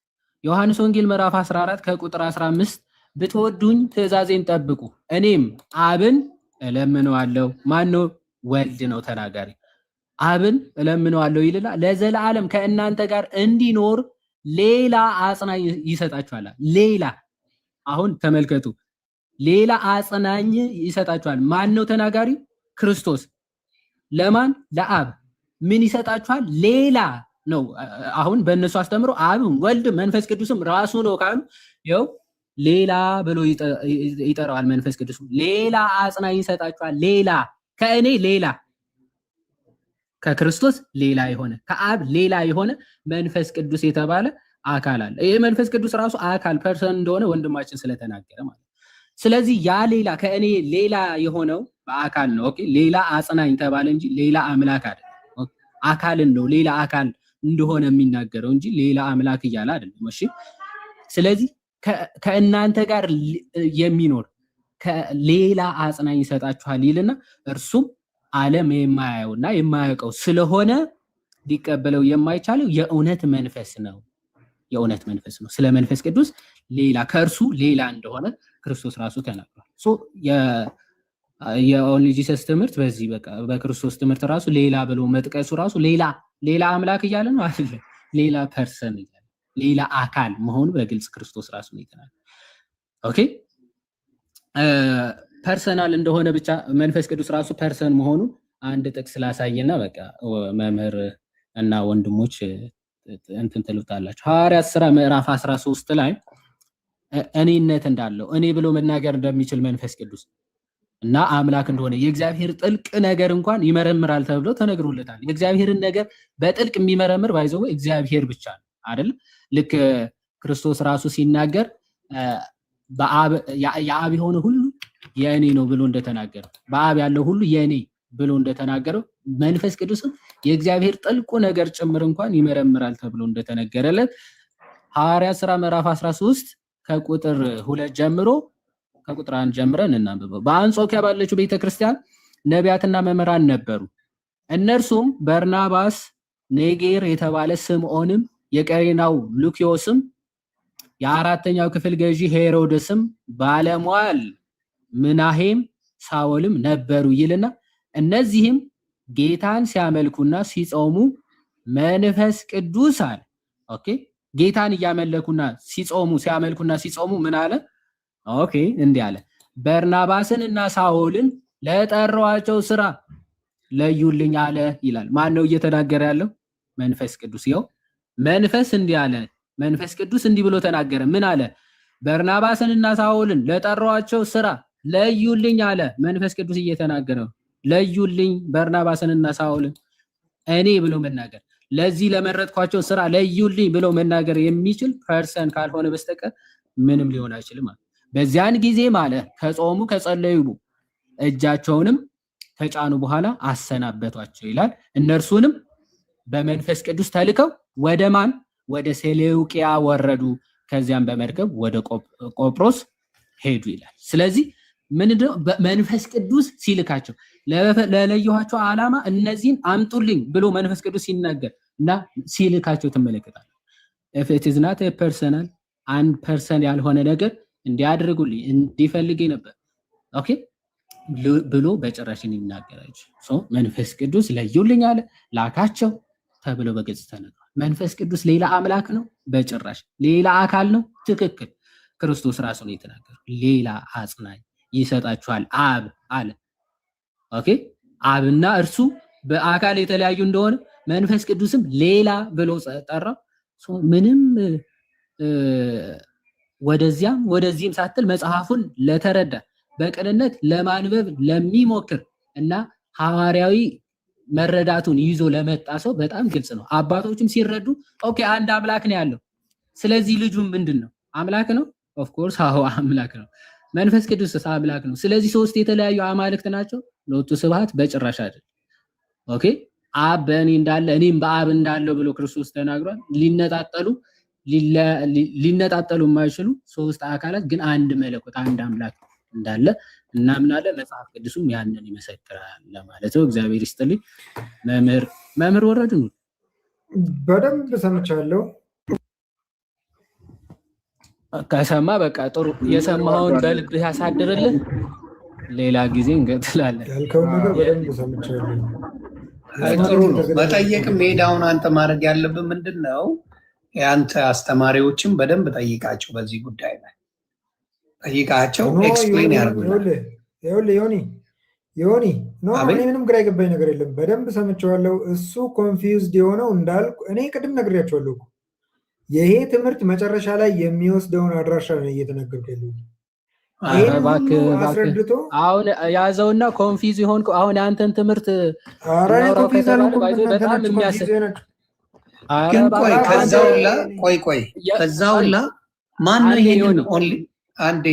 ዮሐንስ ወንጌል ምዕራፍ 14 ከቁጥር 15 ብትወዱኝ ትእዛዜን ጠብቁ እኔም አብን እለምነዋለሁ። ማነው? ወልድ ነው ተናጋሪ። አብን እለምነዋለሁ ይልና ለዘላለም ከእናንተ ጋር እንዲኖር ሌላ አጽናኝ ይሰጣችኋል። ሌላ አሁን ተመልከቱ፣ ሌላ አጽናኝ ይሰጣችኋል። ማን ነው ተናጋሪ? ክርስቶስ። ለማን? ለአብ። ምን ይሰጣችኋል? ሌላ ነው። አሁን በእነሱ አስተምሮ አብም ወልድ መንፈስ ቅዱስም ራሱ ነው ካሉ ይኸው ሌላ ብሎ ይጠራዋል። መንፈስ ቅዱስ ሌላ አጽናኝ ይሰጣችኋል። ሌላ ከእኔ ሌላ ከክርስቶስ ሌላ የሆነ ከአብ ሌላ የሆነ መንፈስ ቅዱስ የተባለ አካል አለ። ይሄ መንፈስ ቅዱስ ራሱ አካል ፐርሰን እንደሆነ ወንድማችን ስለተናገረ ማለት። ስለዚህ ያ ሌላ ከእኔ ሌላ የሆነው በአካል ነው። ኦኬ ሌላ አጽናኝ ተባለ እንጂ ሌላ አምላክ አይደለም። አካልን ነው ሌላ አካል እንደሆነ የሚናገረው እንጂ ሌላ አምላክ እያለ አይደለም። እሺ ስለዚህ ከእናንተ ጋር የሚኖር ሌላ አጽናኝ ይሰጣችኋል ይልና እርሱም ዓለም የማያየውና የማያውቀው ስለሆነ ሊቀበለው የማይቻለው የእውነት መንፈስ ነው። የእውነት መንፈስ ነው። ስለ መንፈስ ቅዱስ ሌላ ከእርሱ ሌላ እንደሆነ ክርስቶስ ራሱ ተናግሯል። የኦንሊ ጂሰስ ትምህርት በዚህ በቃ በክርስቶስ ትምህርት ራሱ ሌላ ብሎ መጥቀሱ ራሱ ሌላ አምላክ እያለ ነው አይደል? ሌላ ፐርሰን እያለ ሌላ አካል መሆኑ በግልጽ ክርስቶስ ራሱ ነው የተናገረው። ኦኬ ፐርሰናል እንደሆነ ብቻ መንፈስ ቅዱስ ራሱ ፐርሰን መሆኑ አንድ ጥቅስ ላሳየና በቃ መምህር እና ወንድሞች እንትን ትሉታላችሁ። ሐዋርያት ሥራ ምዕራፍ 13 ላይ እኔነት እንዳለው እኔ ብሎ መናገር እንደሚችል መንፈስ ቅዱስ እና አምላክ እንደሆነ የእግዚአብሔር ጥልቅ ነገር እንኳን ይመረምራል ተብሎ ተነግሮለታል። የእግዚአብሔርን ነገር በጥልቅ የሚመረምር ባይዘው እግዚአብሔር ብቻ ነው አይደል? ልክ ክርስቶስ ራሱ ሲናገር የአብ የሆነ ሁሉ የእኔ ነው ብሎ እንደተናገረው በአብ ያለው ሁሉ የእኔ ብሎ እንደተናገረው መንፈስ ቅዱስም የእግዚአብሔር ጥልቁ ነገር ጭምር እንኳን ይመረምራል ተብሎ እንደተነገረለት ሐዋርያት ሥራ ምዕራፍ 13 ከቁጥር 2 ጀምሮ ከቁጥር 1 ጀምረን እናንብበው። በአንጾኪያ ባለችው ቤተክርስቲያን ነቢያትና መምህራን ነበሩ። እነርሱም በርናባስ፣ ኔጌር የተባለ ስምዖንም፣ የቀሬናው ሉኪዮስም፣ የአራተኛው ክፍል ገዢ ሄሮድስም፣ ባለሟል ምናሄም፣ ሳውልም ነበሩ ይልና እነዚህም ጌታን ሲያመልኩና ሲጾሙ መንፈስ ቅዱስ አለ። ኦኬ ጌታን እያመለኩና ሲያመልኩና ሲጾሙ ምን አለ? ኦኬ እንዲህ አለ፣ በርናባስን እና ሳውልን ለጠራዋቸው ስራ ለዩልኝ አለ ይላል። ማን ነው እየተናገረ ያለው? መንፈስ ቅዱስ። ይኸው መንፈስ እንዲህ አለ፣ መንፈስ ቅዱስ እንዲህ ብሎ ተናገረ። ምን አለ? በርናባስን እና ሳውልን ለጠራዋቸው ስራ ለዩልኝ አለ። መንፈስ ቅዱስ እየተናገረ ለዩልኝ በርናባስን እና ሳውልን እኔ ብሎ መናገር፣ ለዚህ ለመረጥኳቸው ስራ ለዩልኝ ብሎ መናገር የሚችል ፐርሰን ካልሆነ በስተቀር ምንም ሊሆን አይችልም ማለት። በዚያን ጊዜ ማለት ከጾሙ ከጸለዩ እጃቸውንም ከጫኑ በኋላ አሰናበቷቸው ይላል። እነርሱንም በመንፈስ ቅዱስ ተልከው ወደ ማን? ወደ ሴሌውቂያ ወረዱ። ከዚያም በመርከብ ወደ ቆጵሮስ ሄዱ ይላል። ስለዚህ ምንድነው መንፈስ ቅዱስ ሲልካቸው ለለየኋቸው ዓላማ እነዚህን አምጡልኝ ብሎ መንፈስ ቅዱስ ሲናገር እና ሲልካቸው ትመለከታለህ። if it is not a personal አንድ ፐርሰን ያልሆነ ነገር እንዲያደርጉልኝ እንዲፈልግ ነበር ኦኬ ብሎ በጭራሽ ይናገራቸው። መንፈስ ቅዱስ ለዩልኝ አለ፣ ላካቸው ተብሎ በግልጽ ተነግሯል። መንፈስ ቅዱስ ሌላ አምላክ ነው? በጭራሽ። ሌላ አካል ነው? ትክክል። ክርስቶስ ራሱ ነው የተናገረው። ሌላ አጽናኝ ይሰጣችኋል አብ አለ። ኦኬ አብና እርሱ በአካል የተለያዩ እንደሆነ መንፈስ ቅዱስም ሌላ ብሎ ጠራ። ምንም ወደዚህም ሳትል መጽሐፉን ለተረዳ በቅንነት ለማንበብ ለሚሞክር እና ሐዋርያዊ መረዳቱን ይዞ ለመጣ ሰው በጣም ግልጽ ነው። አባቶችም ሲረዱ ኦኬ አንድ አምላክ ነው ያለው። ስለዚህ ልጁ ምንድነው? አምላክ ነው። ኦፍ ኮርስ አዎ አምላክ ነው። መንፈስ ቅዱስ አምላክ ነው። ስለዚህ ሶስት የተለያዩ አማልክት ናቸው? ሎቱ ስብሐት በጭራሽ አይደል። ኦኬ አብ በእኔ እንዳለ እኔም በአብ እንዳለው ብሎ ክርስቶስ ተናግሯል። ሊነጣጠሉ የማይችሉ ሶስት አካላት ግን አንድ መለኮት አንድ አምላክ እንዳለ እናምናለን። መጽሐፍ ቅዱስም ያንን ይመሰክራል ለማለት ነው። እግዚአብሔር ይስጥልኝ። መምህር ወረዱ በደንብ ሰምቻለሁ። ከሰማ በቃ ጥሩ። የሰማውን በልብህ ያሳድርልህ። ሌላ ጊዜ እንገጥላለን። ያልከውን ነገር በደንብ ሰምቻለሁ። ጥሩ ነው። መጠየቅም ሄዳውን አንተ ማድረግ ያለብን ምንድን ነው? የአንተ አስተማሪዎችም በደንብ ጠይቃቸው፣ በዚህ ጉዳይ ላይ ጠይቃቸው፣ ኤክስፕሌን ያደርጉልህ። ዮኒ እኔ ምንም ግራ የገባኝ ነገር የለም። በደንብ ሰምቼዋለሁ። እሱ ኮንፊውዝድ የሆነው እንዳልኩ እኔ ቅድም ነግሬያቸዋለሁ። ይሄ ትምህርት መጨረሻ ላይ የሚወስደውን አድራሻ ነው እየተነገርኩ ያለው። አስረድቶ አሁን ያዘውና ኮንፊውዝ ይሆንኩ። አሁን ያንተን ትምህርት በጣም የሚያስብ ግን ቆይ ከዛውላ ማን ነው ይሄንን ኦንሊ አንዴ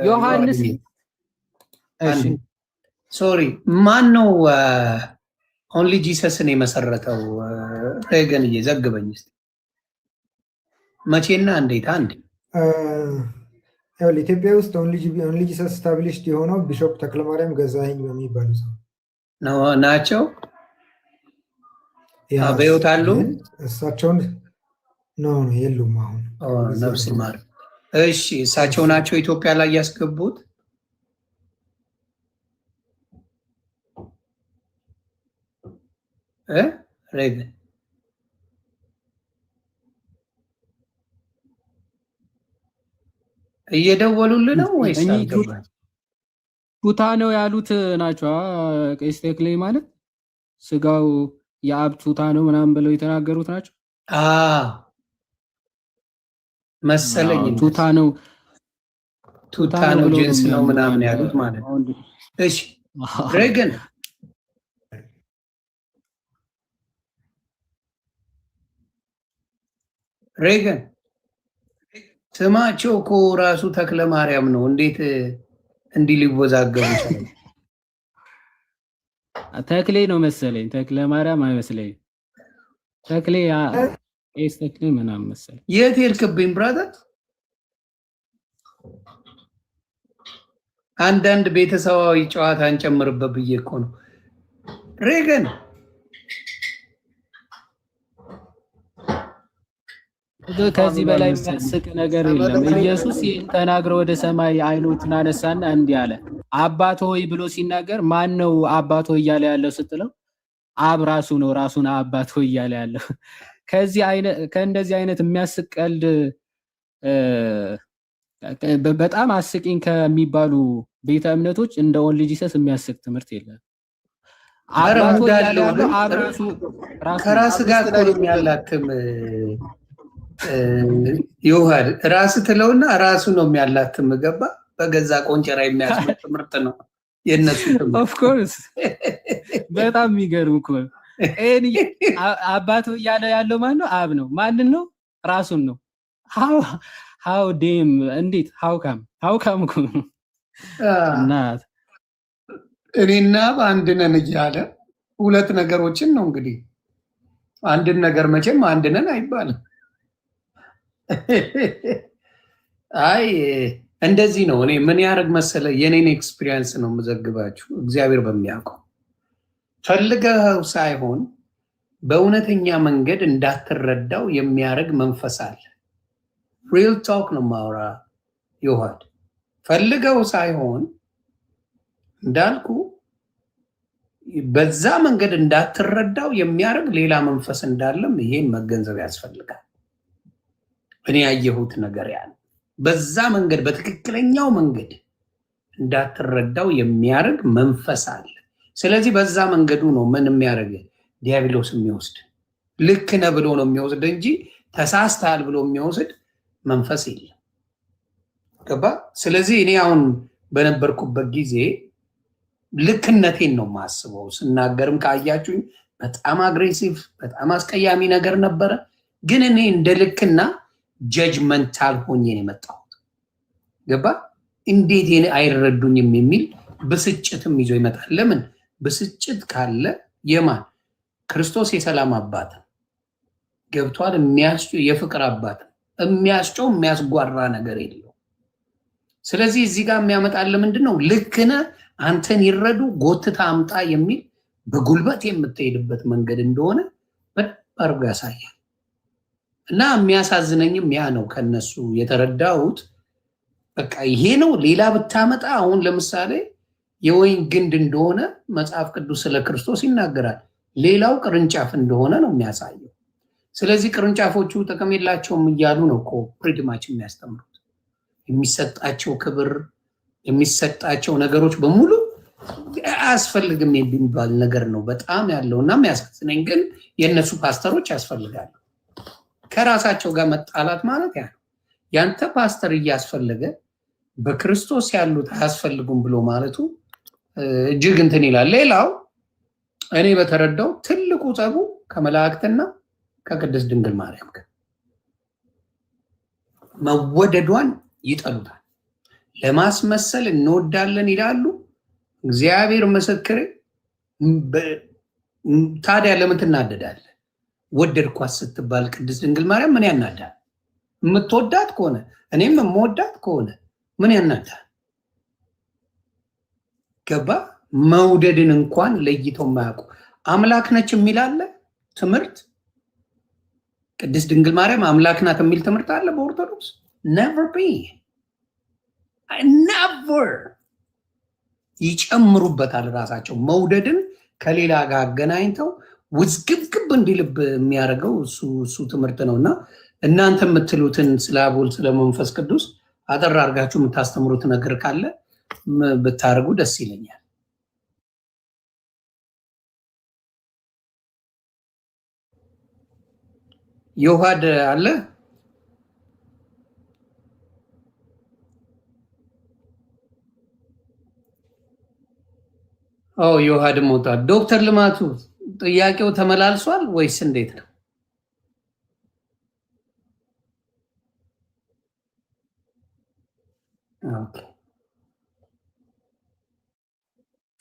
ዮሐንስ ሶሪ ማን ነው ኦንሊ ጂሰስን የመሰረተው? ሬገን እየዘግበኝ እስቲ መቼና እንዴት? አንዴ ኢትዮጵያ ውስጥ ኦንሊ ጂሰስ ስታብሊሽድ የሆነው ቢሾፕ ተክለማርያም ገዛኸኝ በሚባሉ ሰው ናቸው። በሕይወት አሉ? እሳቸውን ነው የሉም አሁን ነፍስ ይማር። እሺ እሳቸው ናቸው ኢትዮጵያ ላይ ያስገቡት። ሬገን እየደወሉልህ ነው ወይስ ቱታ ነው ያሉት ናቸው? ቄስ ተክሌ ማለት ስጋው የአብ ቱታ ነው ምናምን ብለው የተናገሩት ናቸው መሰለኝ። ቱታ ነው ቱታ ነው ጂንስ ነው ምናምን ያሉት ማለት ነው። እሺ ሬገን ስማቸው እኮ ራሱ ተክለ ማርያም ነው። እንዴት እንዲህ ሊወዛገቡ ይችላል? ተክሌ ነው መሰለኝ፣ ተክለ ማርያም አይመስለኝ። ተክሌ ኤስ ተክሌ ምናምን መሰለኝ። የት ሄድክብኝ ብራዘር? አንዳንድ ቤተሰባዊ ጨዋታ እንጨምርበት ብዬ እኮ ነው። ሬገን ከዚህ በላይ የሚያስቅ ነገር የለም። ኢየሱስ ይህን ተናግሮ ወደ ሰማይ አይኖቹን አነሳና እንዲህ አለ፣ አባት ሆይ ብሎ ሲናገር ማን ነው አባት ሆይ እያለ ያለው ስትለው አብ ራሱ ነው፣ ራሱን አባት ሆይ እያለ ያለው። ከእንደዚህ አይነት የሚያስቅ ቀልድ በጣም አስቂኝ ከሚባሉ ቤተ እምነቶች እንደ ኦንሊ ጂሰስ የሚያስቅ ትምህርት የለም። አባቶ ያለው አብ ራሱ ከራስ ጋር እኮ ነው የሚያላትም ይውሃል ራስ ትለውና ራሱ ነው የሚያላትም ገባ። በገዛ ቆንጨራ የሚያስመጥ ትምህርት ነው የነሱ ትምህርት። ኦፍ ኮርስ በጣም የሚገርም እኮ አባቶ እያለ ያለው ማን ነው? አብ ነው። ማንን ነው? ራሱን ነው። ሃው ዴም እንዴት ሃው ካም እኮ እና እኔና በአንድ ነን እያለ ሁለት ነገሮችን ነው እንግዲህ። አንድን ነገር መቼም አንድ ነን አይባልም። አይ እንደዚህ ነው። እኔ ምን ያደርግ መሰለ የኔን ኤክስፒሪየንስ ነው የምዘግባችሁ። እግዚአብሔር በሚያውቀው ፈልገው ሳይሆን በእውነተኛ መንገድ እንዳትረዳው የሚያደርግ መንፈስ አለ። ሪል ቶክ ነው ማውራ ይዋድ ፈልገው ሳይሆን እንዳልኩ በዛ መንገድ እንዳትረዳው የሚያደርግ ሌላ መንፈስ እንዳለም ይሄን መገንዘብ ያስፈልጋል። እኔ ያየሁት ነገር ያለ በዛ መንገድ በትክክለኛው መንገድ እንዳትረዳው የሚያደርግ መንፈስ አለ። ስለዚህ በዛ መንገዱ ነው ምን የሚያደርግ ዲያብሎስ የሚወስድ ልክ ነህ ብሎ ነው የሚወስድ እንጂ ተሳስተሃል ብሎ የሚወስድ መንፈስ የለም። ገባ? ስለዚህ እኔ አሁን በነበርኩበት ጊዜ ልክነቴን ነው የማስበው። ስናገርም ካያችሁኝ በጣም አግሬሲቭ በጣም አስቀያሚ ነገር ነበረ። ግን እኔ እንደ ልክና ጀጅመንታል ሆኜ ነው የመጣሁት። ገባ? እንዴት አይረዱኝም የሚል ብስጭትም ይዞ ይመጣል። ለምን ብስጭት ካለ የማን ክርስቶስ የሰላም አባት ገብቷል። የፍቅር አባት የሚያስጨው የሚያስጓራ ነገር የለው። ስለዚህ እዚህ ጋር የሚያመጣል ምንድነው? ልክነ አንተን ይረዱ ጎትታ አምጣ የሚል በጉልበት የምትሄድበት መንገድ እንደሆነ በደንብ አድርጎ ያሳያል። እና የሚያሳዝነኝም ያ ነው ከነሱ የተረዳሁት። በቃ ይሄ ነው። ሌላ ብታመጣ አሁን ለምሳሌ የወይን ግንድ እንደሆነ መጽሐፍ ቅዱስ ስለ ክርስቶስ ይናገራል። ሌላው ቅርንጫፍ እንደሆነ ነው የሚያሳየው። ስለዚህ ቅርንጫፎቹ ጥቅም የላቸውም እያሉ ነው እኮ ፕሪድማች የሚያስተምሩት። የሚሰጣቸው ክብር የሚሰጣቸው ነገሮች በሙሉ አያስፈልግም የሚባል ነገር ነው በጣም ያለው። እና የሚያሳዝነኝ ግን የእነሱ ፓስተሮች ያስፈልጋሉ። ከራሳቸው ጋር መጣላት ማለት ያ ነው። ያንተ ፓስተር እያስፈለገ በክርስቶስ ያሉት አያስፈልጉም ብሎ ማለቱ እጅግ እንትን ይላል። ሌላው እኔ በተረዳው ትልቁ ጸቡ ከመላእክትና ከቅድስት ድንግል ማርያም ጋር መወደዷን ይጠሉታል። ለማስመሰል እንወዳለን ይላሉ። እግዚአብሔር ምስክር። ታዲያ ለምን ትናደዳለህ? ወደድኳት ስትባል ቅድስት ድንግል ማርያም ምን ያናዳል? የምትወዳት ከሆነ እኔም የምወዳት ከሆነ ምን ያናዳል? ገባ? መውደድን እንኳን ለይተው የማያውቁ አምላክ ነች የሚል አለ ትምህርት። ቅድስት ድንግል ማርያም አምላክ ናት የሚል ትምህርት አለ በኦርቶዶክስ? never be never። ይጨምሩበታል ራሳቸው መውደድን ከሌላ ጋር አገናኝተው ውዝግብግብ እንዲልብ የሚያደርገው እሱ ትምህርት ነው። እና እናንተ የምትሉትን ስለ አብ ወልድ ስለ መንፈስ ቅዱስ አጠር አድርጋችሁ የምታስተምሩት ነገር ካለ ብታደርጉ ደስ ይለኛል። ዮሐድ አለ ዮሐድ ሞቷል። ዶክተር ልማቱ ጥያቄው ተመላልሷል ወይስ እንዴት ነው? ኦኬ